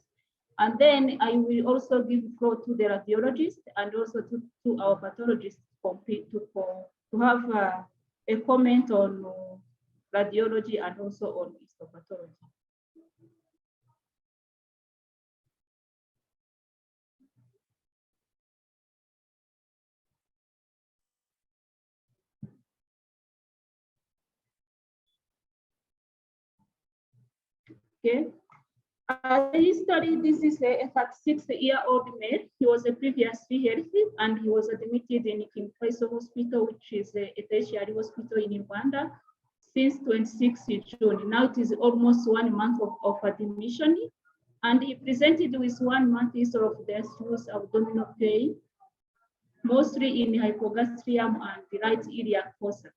And then I will also give floor to the radiologist and also to our pathologists to have a comment on radiology and also on histopathology. Okay. He studied, this is a 36-year-old male. He was previously healthy, and he was admitted in King Faisal Hospital, which is a tertiary hospital in Rwanda, since 26 June. Now it is almost 1 month of admission, and he presented with 1 month history of diffuse abdominal pain, mostly in hypogastrium and the right iliac fossa.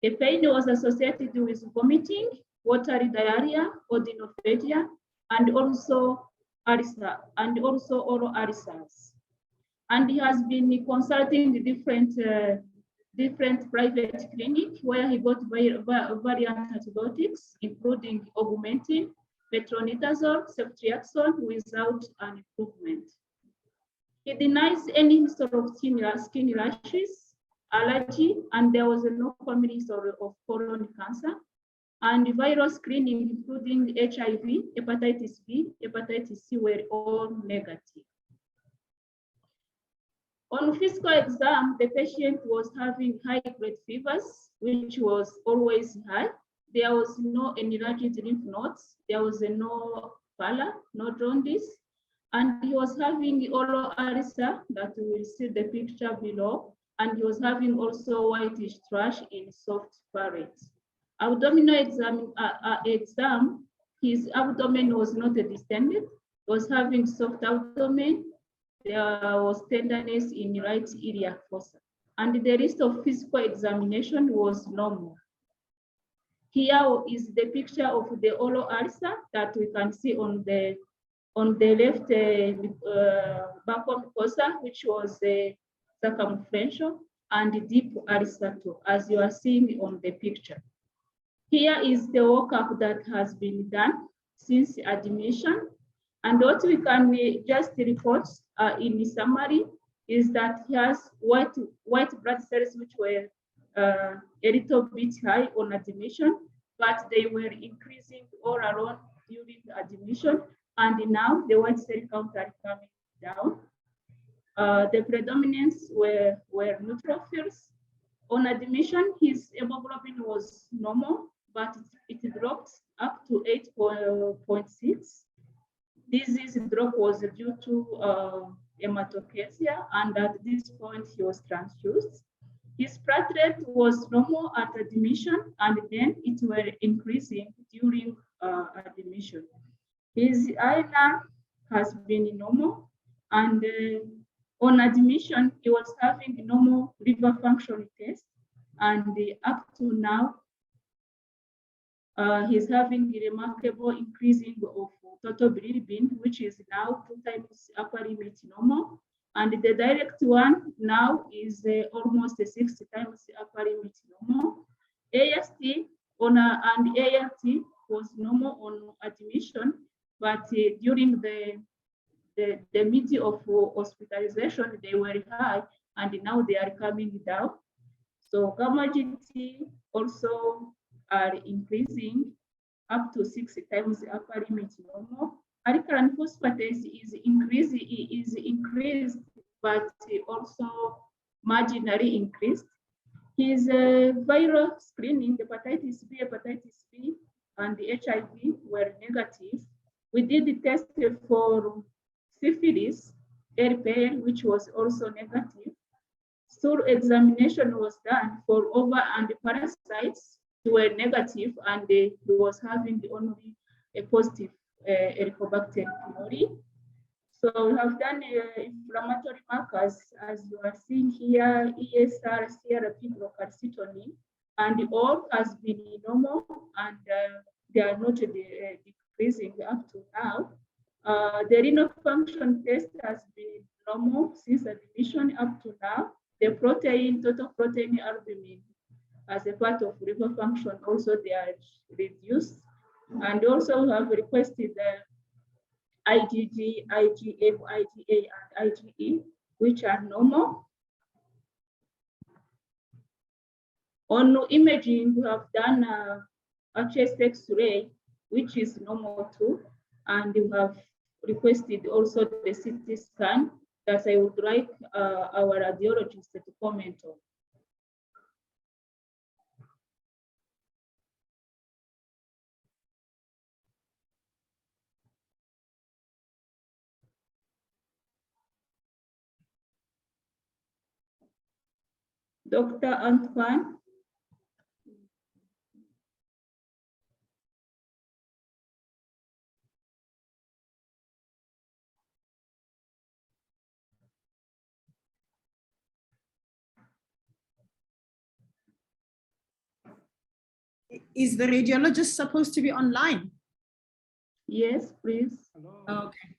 The pain was associated with vomiting, watery diarrhea, odynophagia, and also ulcer, and also oral ulcers. And he has been consulting the different private clinics where he got variant antibiotics, including augmentin, metronidazole, ceftriaxone, without an improvement. He denies any sort of skin rashes, allergy, and there was no family history of colon cancer. And viral screening, including HIV, hepatitis B, hepatitis C, were all negative. On physical exam, the patient was having high-grade fevers, which was always high. There was no enlarged lymph nodes. There was no pallor, no jaundice. And he was having oral ulcer that we will see the picture below. And he was having also whitish thrush in soft pharynx. Abdominal exam, his abdomen was not distended, was having soft abdomen. There was tenderness in right iliac fossa. And the rest of physical examination was normal. Here is the picture of the oral ulcer that we can see on the left mucosa, which was circumferential, and deep ulcer too, as you are seeing on the picture. Here is the workup that has been done since admission. And what we can just report in summary is that he has white blood cells, which were a little bit high on admission, but they were increasing all around during admission. And now the white cell count are coming down. The predominance were neutrophils. On admission, his hemoglobin was normal, but it dropped up to 8.6. This drop was due to hematochezia, and at this point he was transfused. His platelet was normal at admission, and then it were increasing during admission. His iron has been normal. And on admission, he was having normal liver function test. And up to now, he's having a remarkable increasing of total bilirubin, which is now 2 times upper limit normal. And the direct one now is almost 60 times upper limit normal. AST and ALT was normal on admission, but during the middle of hospitalization, they were high, and now they are coming down. So gamma GT also are increasing up to 60 times the upper limit normal. Alkaline phosphatase is increased, but also marginally increased. His viral screening, hepatitis B, and the HIV were negative. We did the test for syphilis, LPL, which was also negative. Stool examination was done for ova and parasites were negative, and he was having only a positive Helicobacter pylori. So we have done inflammatory markers, as you are seeing here, ESR, CRP, procalcitonin, and all has been normal, and they are not decreasing up to now. The renal function test has been normal since admission up to now. The protein, total protein albumin, as a part of liver function, also they are reduced. And also have requested IgG, IgM, IgA, and IgE, which are normal. On imaging, we have done a chest X-ray, which is normal too, and we have requested also the CT scan that I would like our radiologist to comment on. Dr. Antoine. Is the radiologist supposed to be online? Yes, please. Hello. Okay.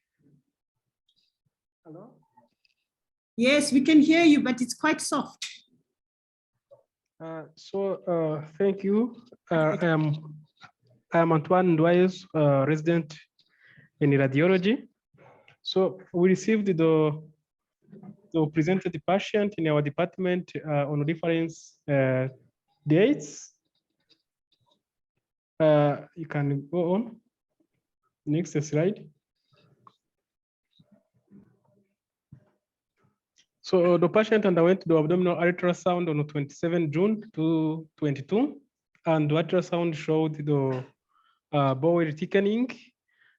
Hello. Yes, we can hear you, but it's quite soft. Thank you. I'm Antoine Ndwayes, resident in radiology. So we received the presented the patient in our department on reference dates. You can go on. Next slide. So the patient underwent the abdominal ultrasound on 27 June 2022, and the ultrasound showed the bowel thickening.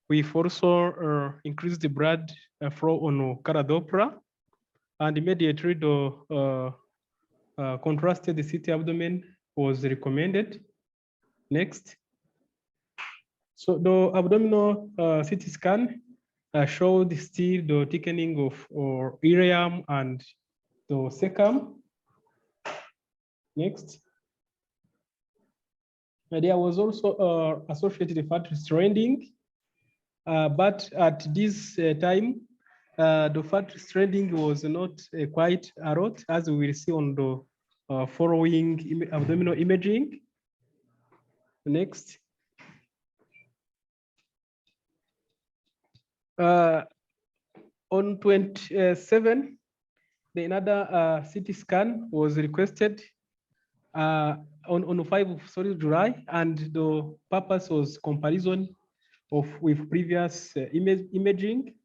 We've also increased the blood flow on color Doppler, and immediately the contrasted CT abdomen was recommended. Next. So the abdominal CT scan showed still the thickening of ileum and the cecum. Next. There was also associated fat stranding, but at this time, the fat stranding was not quite a lot, as we will see on the following abdominal imaging. Next. On 27, another CT scan was requested on 5 of July, and the purpose was comparison with previous imaging.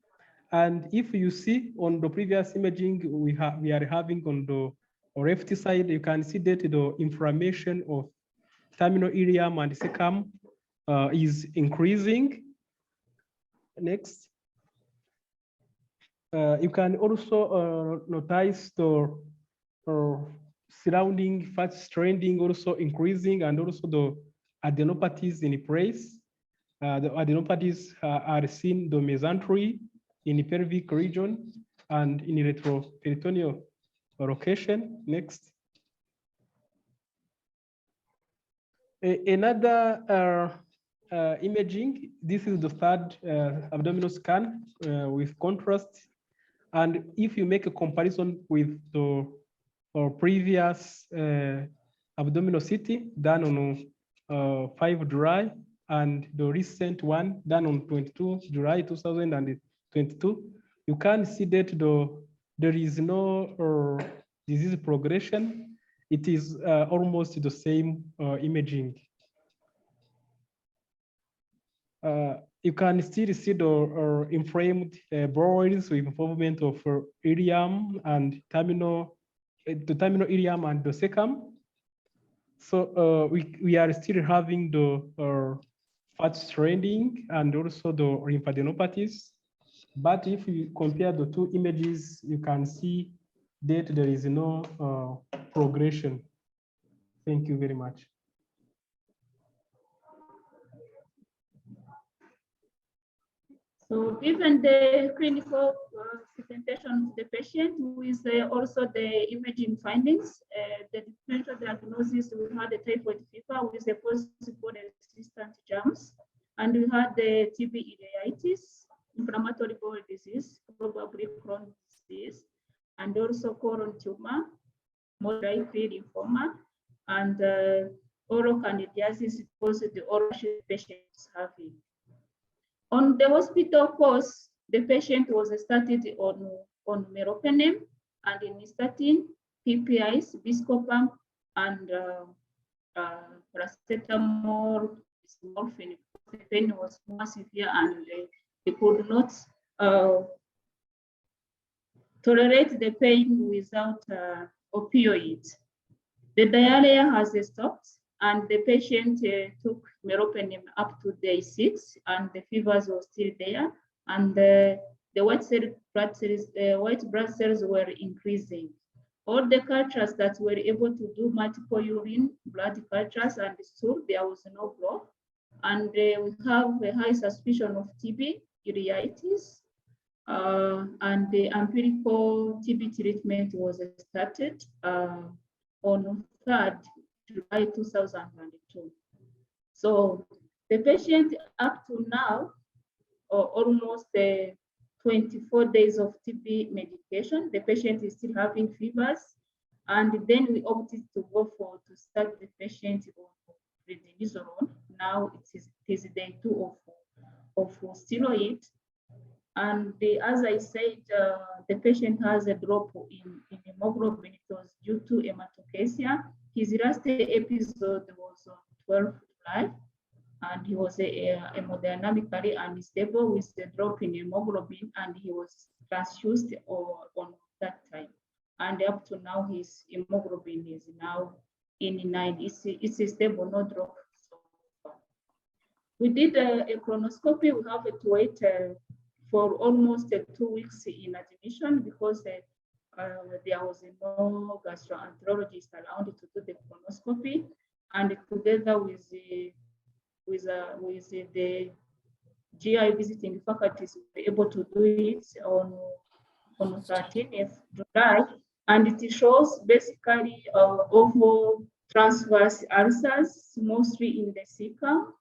And if you see on the previous imaging we are having on the left side, you can see that the inflammation of terminal ileum and cecum is increasing. Next. You can also notice the surrounding fat stranding also increasing, and also the adenopathies in place. The adenopathies are seen the mesentery in pelvic region and in retroperitoneal location. Next. Another imaging, this is the third abdominal scan with contrast. And if you make a comparison with the previous abdominal CT done on 5 July and the recent one done on 22 July 2022, you can see that there is no disease progression. It is almost the same imaging. You can still see the inflamed bowels with involvement of ileum and terminal, the terminal ileum and the cecum. So we are still having the fat straining and also the lymphadenopathies. But if you compare the two images, you can see that there is no progression. Thank you very much. So given the clinical presentation of the patient with also the imaging findings, the differential diagnosis, we had a typhoid fever with a possible resistant germs, and we had the TB ileitis, inflammatory bowel disease, probably Crohn's disease, and also colon tumor, more likely lymphoma, and oral candidiasis was the oral patient is having. On the hospital course, the patient was started on meropenem and nystatin, PPIs, Viscopam, and paracetamol, morphine. The pain was more severe and they could not tolerate the pain without opioids. The diarrhea has stopped, and the patient took meropenem up to day 6, and the fevers were still there, and the white blood cells were increasing. All the cultures that were able to do multiple urine blood cultures and stool, there was no blood, and we have a high suspicion of TB, ileitis, and the empirical TB treatment was started on 3rd July 2002. So the patient up to now, almost 24 days of TB medication, the patient is still having fevers, and then we opted to start the patient on prednisolone. Now it is day 2 of steroid. And as I said, the patient has a drop in hemoglobin. It was due to hematochezia. His last episode was on 12 July, and he was hemodynamically unstable with the drop in hemoglobin, and he was transfused on that time. And up to now, his hemoglobin is now in 9. It's a stable, no drop so far. We did a colonoscopy. We have to wait for almost 2 weeks in admission because there was no gastroenterologist allowed to do the colonoscopy, and together with the GI visiting faculties, we were able to do it on 13th July, and it shows basically oval transverse ulcers, mostly in the cecum.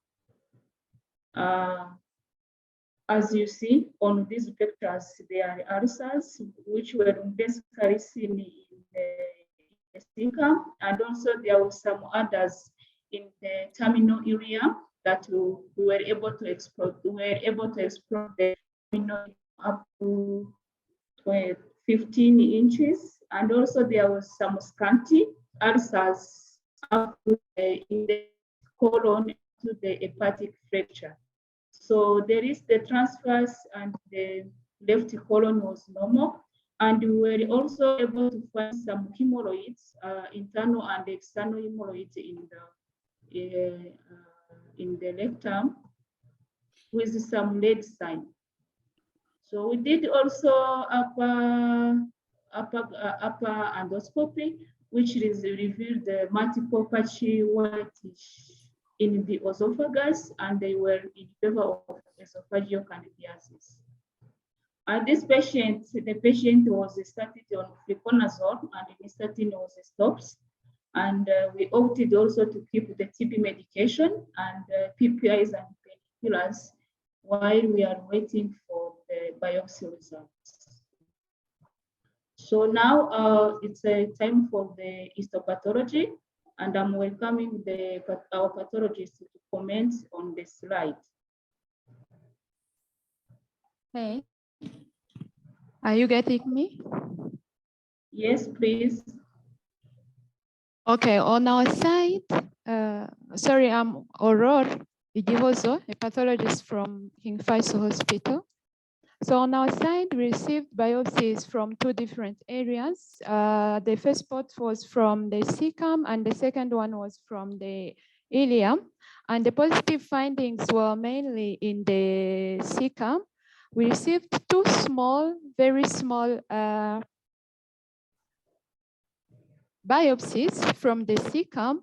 As you see on these pictures, there are ulcers which were basically seen in the cecum, and also there were some others in the terminal area that we were able to explore. We were able to explore the terminal up to 15 inches, and also there was some scanty ulcers up to in the colon to the hepatic fracture. So there is the transverse, and the left colon was normal. And we were also able to find some hemorrhoids, internal and external hemorrhoids in the rectum with some lead sign. So we did also upper endoscopy, which revealed the multiple patchy whitish in the esophagus, and they were in favor of esophageal candidiasis. This patient, the patient was started on fluconazole and nystatin was stopped. And we opted also to keep the TB medication and PPIs and painkillers while we are waiting for the biopsy results. So now it's a time for the histopathology, and I'm welcoming our pathologist to comment on the slide. Hey, are you getting me? Yes, please. Okay, on our side, sorry, I'm Aurore Igihozo, a pathologist from King Faisal Hospital. So on our side, we received biopsies from two different areas. The first part was from the cecum and the second one was from the ileum. And the positive findings were mainly in the cecum. We received two small, very small biopsies from the cecum,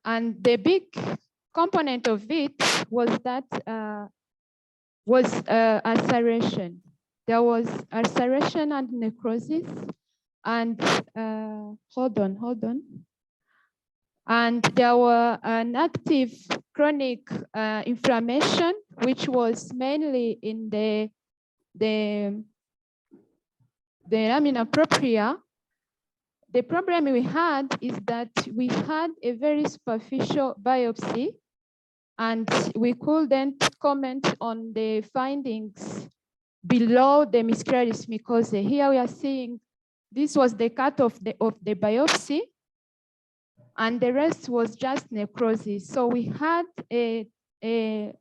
and the big component of it was that ulceration. There was ulceration and necrosis, and hold on. And there were an active chronic inflammation, which was mainly in the lamina propria. The problem we had is that we had a very superficial biopsy and we couldn't comment on the findings below the muscularis mucosae. Here we are seeing this was the cut of the biopsy and the rest was just necrosis. So we had a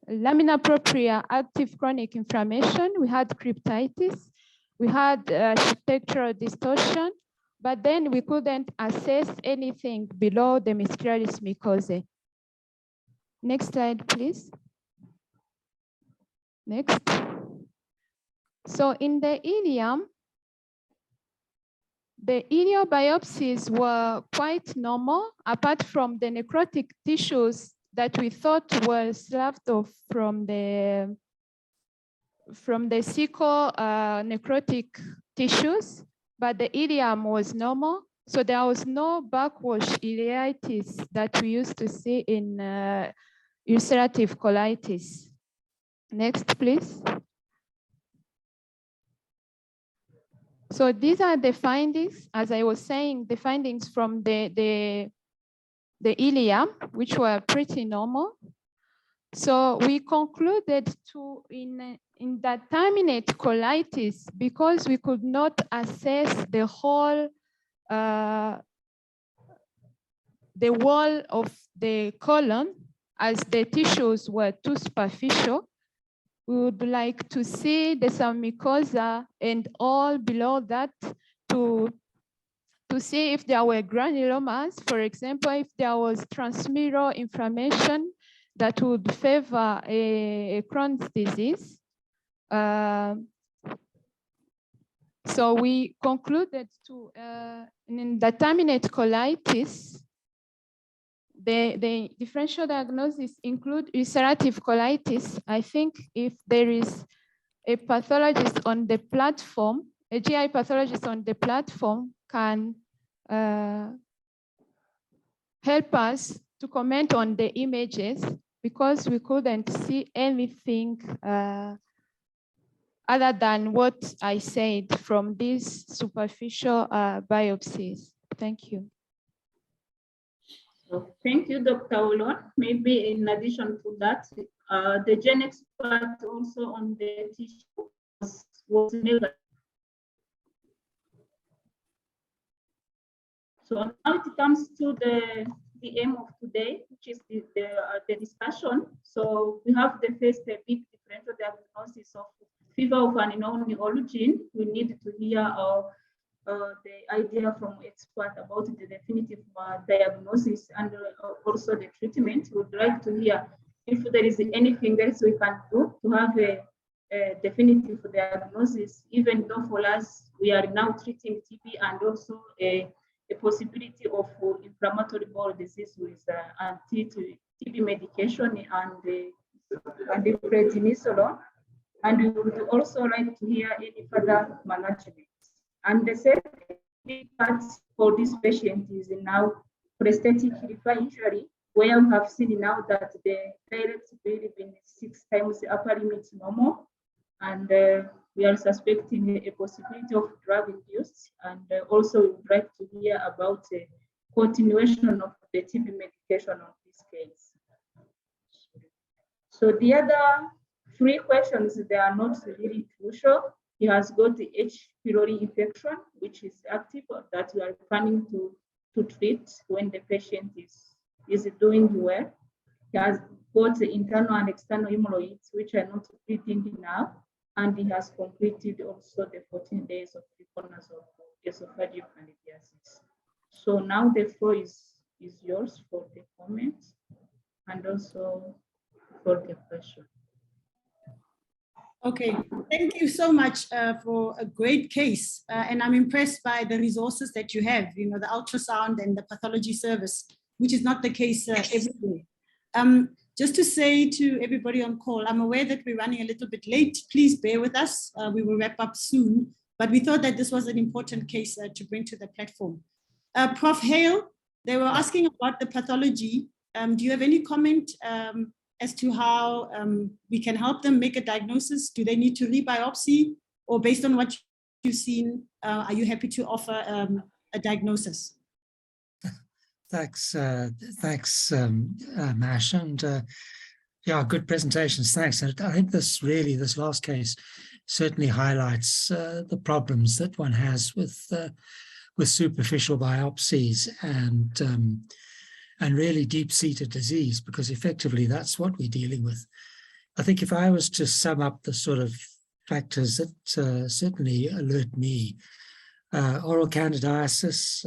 lamina propria active chronic inflammation, we had cryptitis, we had spectral distortion, but then we couldn't assess anything below the muscularis mucosae. Next slide, please. Next. So in the ileum, the ileal biopsies were quite normal, apart from the necrotic tissues that we thought were sloughed off from the cecal necrotic tissues, but the ileum was normal. So there was no backwash ileitis that we used to see in ulcerative colitis. Next, please. So these are the findings, as I was saying, the findings from the ileum, which were pretty normal. So we concluded in that terminate colitis, because we could not assess the whole, the wall of the colon, as the tissues were too superficial. We would like to see the submucosa and all below that to see if there were granulomas. For example, if there was transmural inflammation that would favor a Crohn's disease. So we concluded in the terminate colitis, the differential diagnosis include ulcerative colitis. I think if there is a pathologist on the platform, a GI pathologist on the platform can help us to comment on the images, because we couldn't see anything other than what I said from these superficial biopsies. Thank you. So thank you, Dr. Olon. Maybe in addition to that, the gen expert also on the tissue was negative. So now it comes to the aim of today, which is the discussion. So we have the first big differential diagnosis of fever of an unknown origin. We need to hear the idea from expert about the definitive diagnosis and also the treatment. We would like to hear if there is anything else we can do to have a definitive diagnosis, even though for us, we are now treating TB and also a possibility of inflammatory bowel disease with anti-TB medication and the prednisolone. And we would also like to hear any further management. And the second part for this patient is now prosthetic refer injury, where we have seen now that the direct bilirubin is 6 times the upper limit normal, and we are suspecting a possibility of drug-induced, and also we would like to hear about continuation of the TB medication on this case. So the other 3 questions, they are not really crucial. He has got the H. pylori infection, which is active, that we are planning to treat when the patient is doing well. He has got the internal and external hemorrhoids, which are not treating now, and he has completed also the 14 days of recurrence of esophageal candidiasis. So now the floor is yours for the comments and also for the question. Okay, thank you so much for a great case. And I'm impressed by the resources that you have, you know, the ultrasound and the pathology service, which is not the case everywhere. Just to say to everybody on call, I'm aware that we're running a little bit late. Please bear with us. We will wrap up soon, but we thought that this was an important case to bring to the platform. Prof. Hale, they were asking about the pathology. Do you have any comment as to how we can help them make a diagnosis? Do they need to rebiopsy, or based on what you've seen, are you happy to offer a diagnosis? Thanks, Mash, and yeah, good presentations. Thanks. And I think this last case certainly highlights the problems that one has with superficial biopsies and really deep-seated disease, because effectively that's what we're dealing with. I think if I was to sum up the sort of factors that certainly alert me, oral candidiasis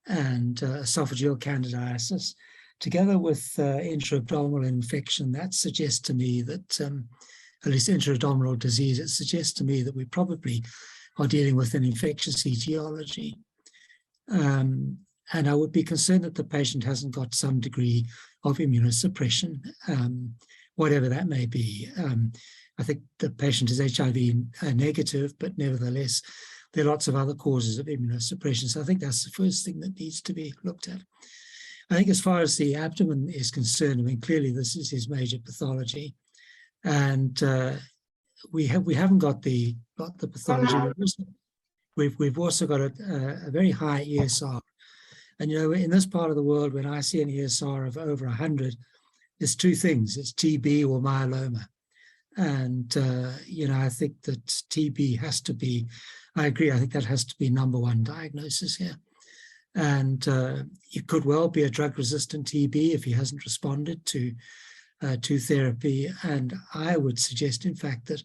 and esophageal candidiasis, together with intra-abdominal infection, that suggests to me that, at least intra-abdominal disease, it suggests to me that we probably are dealing with an infectious etiology. And I would be concerned that the patient hasn't got some degree of immunosuppression, whatever that may be. I think the patient is HIV negative, but nevertheless, there are lots of other causes of immunosuppression. So I think that's the first thing that needs to be looked at. I think as far as the abdomen is concerned, I mean, clearly this is his major pathology. And we haven't got the pathology. We've also got a very high ESR. And, you know, in this part of the world, when I see an ESR of over 100, there's 2 things. It's TB or myeloma. And, you know, I think that TB has to be, I agree, I think that has to be #1 diagnosis here. And it could well be a drug-resistant TB if he hasn't responded to therapy. And I would suggest, in fact, that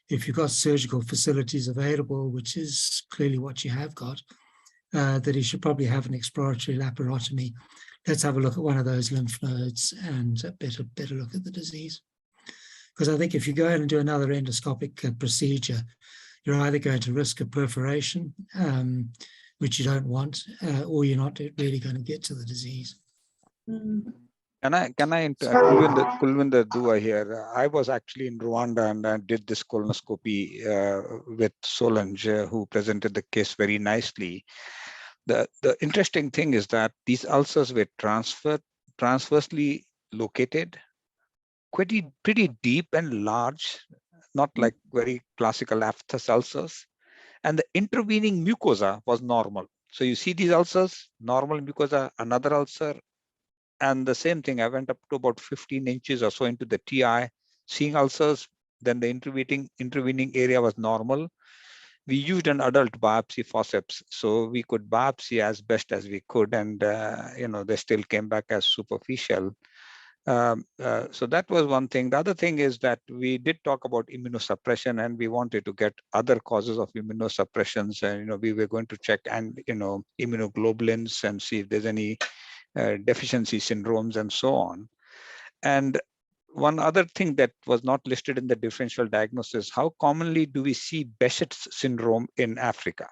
if you've got surgical facilities available, which is clearly what you have got, that he should probably have an exploratory laparotomy. Let's have a look at one of those lymph nodes and better look at the disease. Because I think if you go in and do another endoscopic procedure, you're either going to risk a perforation, which you don't want, or you're not really going to get to the disease. Can I Kulwinder Dua here? I was actually in Rwanda and I did this colonoscopy with Solange, who presented the case very nicely. The interesting thing is that these ulcers were transversely located, pretty deep and large, not like very classical aphthous ulcers. And the intervening mucosa was normal. So you see these ulcers, normal mucosa, another ulcer, and the same thing. I went up to about 15 inches or so into the TI, seeing ulcers. Then the intervening area was normal. We used an adult biopsy forceps, so we could biopsy as best as we could, and you know, they still came back as superficial. So that was one thing. The other thing is that we did talk about immunosuppression, and we wanted to get other causes of immunosuppressions, and you know, we were going to check and immunoglobulins and see if there's any deficiency syndromes and so on. And one other thing that was not listed in the differential diagnosis: how commonly do we see Behçet's syndrome in Africa?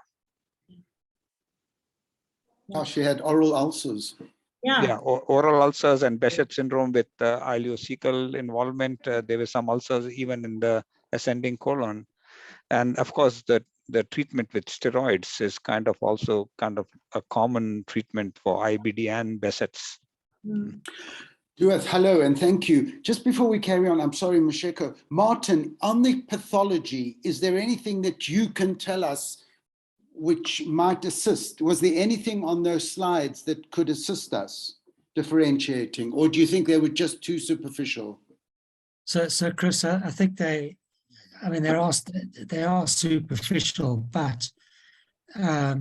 Oh, she had oral ulcers. Yeah, oral ulcers and Behçet syndrome with ileocecal involvement. There were some ulcers even in the ascending colon. And of course, the treatment with steroids is also a common treatment for IBD and Behçet's. Dueth, hello and thank you. Just before we carry on, I'm sorry, Masheko. Martin, on the pathology, is there anything that you can tell us which might assist? Was there anything on those slides that could assist us differentiating, or do you think they were just too superficial? So Chris, I think they are superficial, but I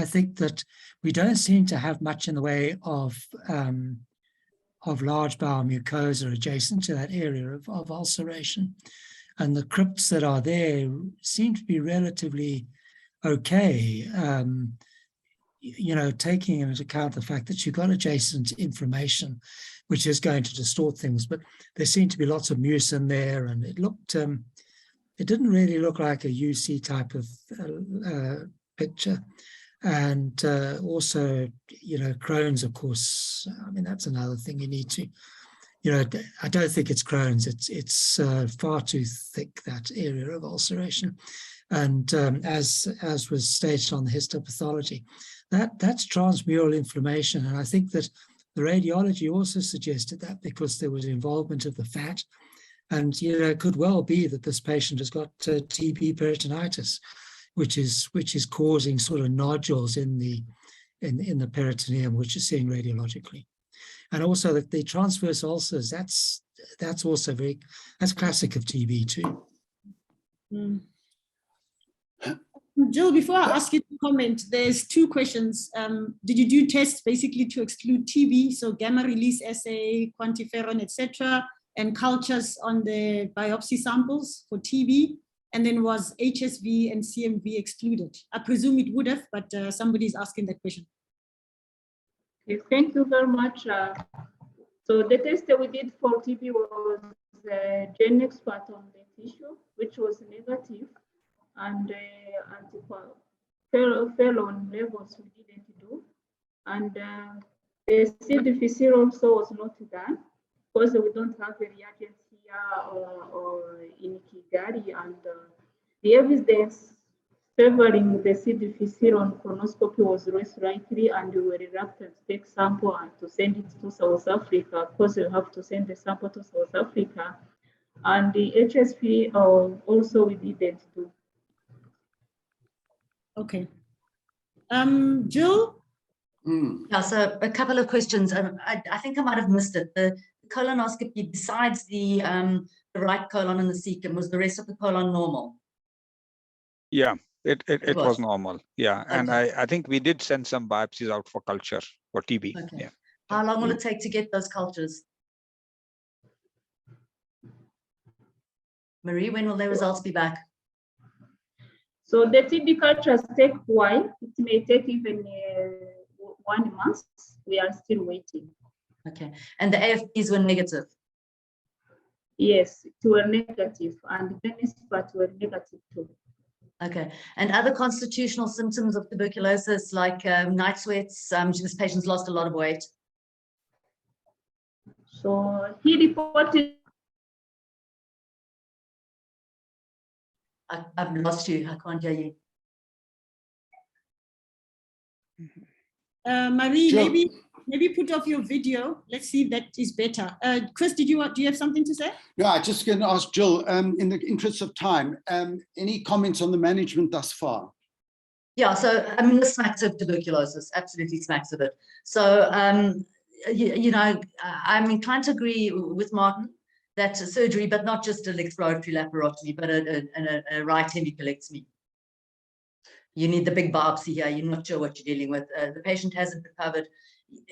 think that we don't seem to have much in the way of large bowel mucosa adjacent to that area of ulceration. And the crypts that are there seem to be relatively okay, taking into account the fact that you've got adjacent inflammation, which is going to distort things. But there seemed to be lots of mucin there, and it didn't really look like a UC type of picture. And also, Crohn's, of course, that's another thing you need to, I don't think it's Crohn's, it's far too thick, that area of ulceration. And as was stated on the histopathology, that's transmural inflammation. And I think that the radiology also suggested that, because there was involvement of the fat. And, it could well be that this patient has got TB peritonitis, which is causing sort of nodules in the peritoneum, which is seen radiologically. And also the transverse ulcers, that's also that's classic of TB too. Jill, before I ask you to comment, there's two questions. Did you do tests basically to exclude TB, so gamma release assay, quantiferon, etc., and cultures on the biopsy samples for TB? And then was HSV and CMV excluded? I presume it would have, but somebody's asking that question. Okay, thank you very much. So the test that we did for TB was Gen expert on the tissue, which was negative, and antiferon levels we didn't do. And the CDFCR also was not done, because we don't have the reagents here or in Kigali, and the evidence favoring the CDFCR on colonoscopy was less likely, and we were reluctant to take sample and to send it to South Africa, because we have to send the sample to South Africa. And the HSV also we didn't do. Okay. Jill? Yeah, so a couple of questions. I think I might have missed it. The colonoscopy, besides the right colon and the cecum, was the rest of the colon normal? Yeah, it was normal. Yeah, Okay. and I think we did send some biopsies out for culture for TB. Okay. Yeah. How long will it take to get those cultures? Marie, when will the results be back? So the TB cultures take a while. It may take even 1 month. We are still waiting. Okay, and the AFPs were negative? Yes, it were negative, and the NSPAT were negative too. Okay, and other constitutional symptoms of tuberculosis, like night sweats, this patient's lost a lot of weight. So he reported. I've lost you, I can't hear you. Marie, Jill. maybe put off your video. Let's see if that is better. Chris, do you have something to say? Yeah, I just going to ask Jill, in the interest of time, any comments on the management thus far? Yeah, so this smacks of tuberculosis, absolutely smacks of it. So, I'm inclined to agree with Martin that surgery, but not just an exploratory laparotomy, but a right hemicolectomy. You need the big biopsy here. You're not sure what you're dealing with. The patient hasn't recovered.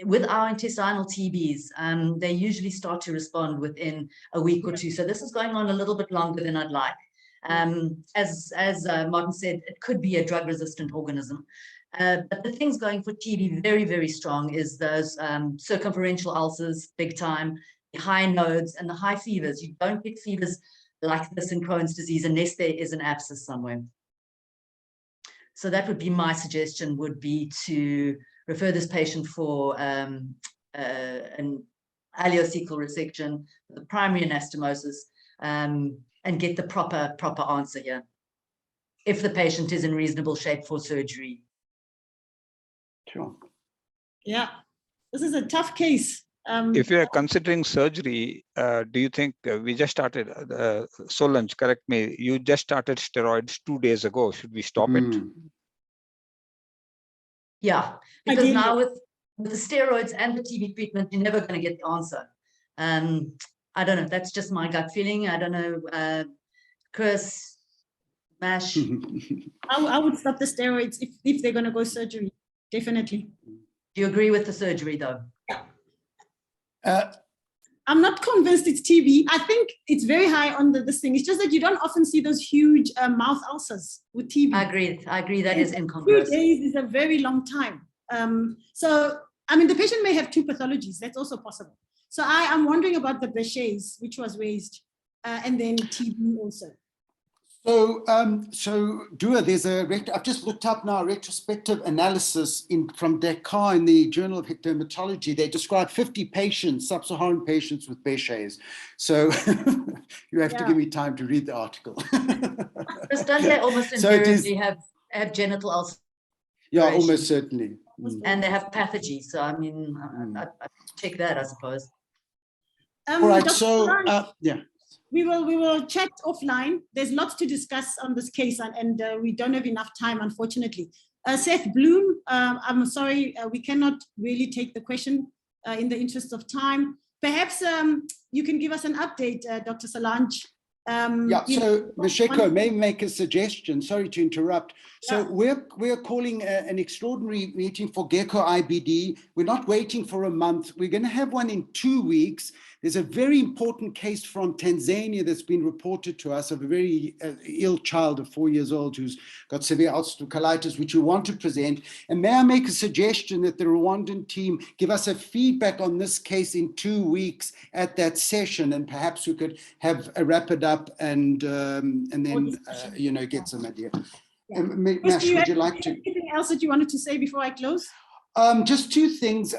With our intestinal TBs, they usually start to respond within a week or two. So this is going on a little bit longer than I'd like. As Martin said, it could be a drug-resistant organism. But the things going for TB very, very strong is those circumferential ulcers, big time, high nodes, and the high fevers. You don't get fevers like this in Crohn's disease unless there is an abscess somewhere. So that would be my suggestion, would be to refer this patient for an ileocecal resection, the primary anastomosis, and get the proper answer here, if the patient is in reasonable shape for surgery. Sure. Yeah, this is a tough case. If you are considering surgery, do you think we just started, Solange, correct me, you just started steroids 2 days ago. Should we stop it? Yeah, because now with the steroids and the TB treatment, you're never going to get the answer. I don't know. That's just my gut feeling. I don't know, Chris, Mash. I would stop the steroids if they're going to go surgery. Definitely. Do you agree with the surgery, though? I'm not convinced it's TB. I think it's very high on this thing. It's just that you don't often see those huge mouth ulcers with TB. I agree. That is incongruous. 2 days is a very long time. So, I mean, the patient may have two pathologies. That's also possible. So I am wondering about the Behçet's, which was raised, and then TB also. So Dua, I've just looked up now a retrospective analysis from Dakar in the Journal of Dermatology. They describe 50 patients, sub-Saharan patients with Behçet's. So you have to give me time to read the article. Because don't they almost invariably have genital ulcers? Yeah, almost certainly. And they have pathogy. So, I mean, I'd check that, I suppose. All right, Dr. so, yeah. We will chat offline. There's lots to discuss on this case, and we don't have enough time, unfortunately. Seth Bloom, I'm sorry, we cannot really take the question in the interest of time. Perhaps you can give us an update, Dr. Solange. So Masheko, may make a suggestion. Sorry to interrupt. So we're calling an extraordinary meeting for Gecko IBD. We're not waiting for a month. We're going to have one in 2 weeks. There's a very important case from Tanzania that's been reported to us of a very ill child of 4 years old who's got severe ulcerative colitis, which we want to present. And may I make a suggestion that the Rwandan team give us a feedback on this case in 2 weeks at that session, and perhaps we could have a wrap it up and then get some idea. Mash, would you like to? Anything else that you wanted to say before I close? Just two things.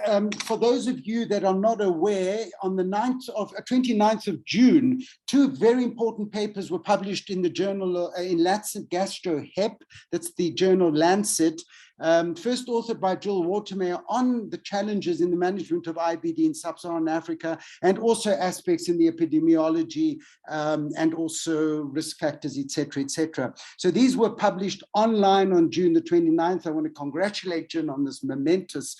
For those of you that are not aware, on the 29th of June, two very important papers were published in the journal, in Lancet Gastro Hep, that's the journal Lancet, first authored by Jill Watermeyer on the challenges in the management of IBD in sub-Saharan Africa, and also aspects in the epidemiology and also risk factors, etc., etc. So these were published online on June the 29th. I want to congratulate Jill on this momentous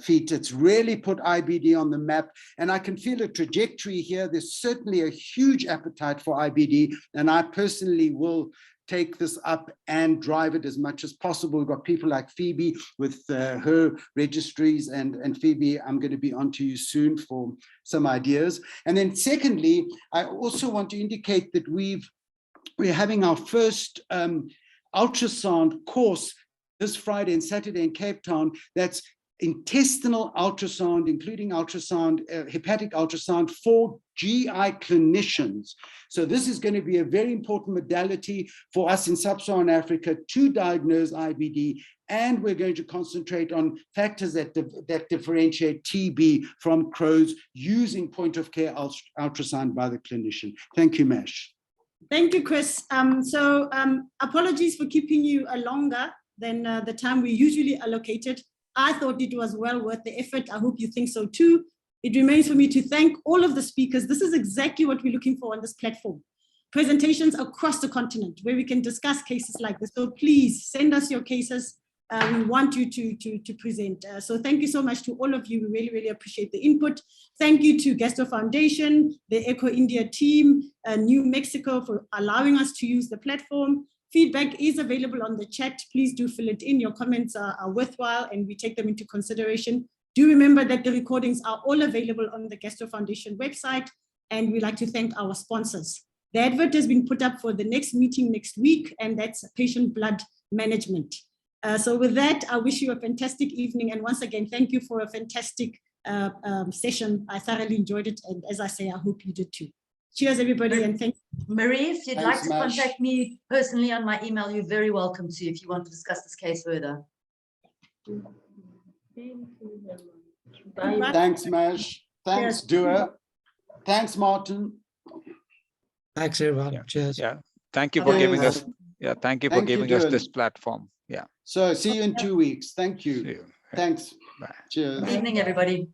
feat. It's really put IBD on the map, and I can feel a trajectory here. There's certainly a huge appetite for IBD, and I personally will take this up and drive it as much as possible. We've got people like Phoebe with her registries, and Phoebe, I'm going to be on to you soon for some ideas. And then secondly, I also want to indicate that we're having our first ultrasound course this Friday and Saturday in Cape Town. That's intestinal ultrasound, including ultrasound, hepatic ultrasound for GI clinicians. So this is going to be a very important modality for us in sub-Saharan Africa to diagnose IBD, and we're going to concentrate on factors that differentiate TB from Crohn's using point-of-care ultrasound by the clinician. Thank you, Mash. Thank you, Chris. Apologies for keeping you longer than the time we usually allocated. I thought it was well worth the effort. I hope you think so too. It remains for me to thank all of the speakers. This is exactly what we're looking for on this platform. Presentations across the continent where we can discuss cases like this. So please send us your cases. We want you to present. So thank you so much to all of you. We really, really appreciate the input. Thank you to Gastro Foundation, the Echo India team, New Mexico for allowing us to use the platform. Feedback is available on the chat. Please do fill it in. Your comments are worthwhile and we take them into consideration. Do remember that the recordings are all available on the Gastro Foundation website, and we'd like to thank our sponsors. The advert has been put up for the next meeting next week, and that's patient blood management. So with that, I wish you a fantastic evening. And once again, thank you for a fantastic session. I thoroughly enjoyed it. And as I say, I hope you did too. Cheers, everybody, and thank you. Marie, if you'd like to contact me personally on my email, you're very welcome to if you want to discuss this case further. Thanks, Mash. Thanks, Dua. Thanks, Martin. Thanks, everyone. Yeah. Cheers. Yeah. Thank you Have for a giving good us. Yeah. Thank you for Thank you, giving us this Dylan. platform. Yeah. So see you in 2 weeks. Thank See you. you. Thanks. Bye. Cheers. Evening, everybody.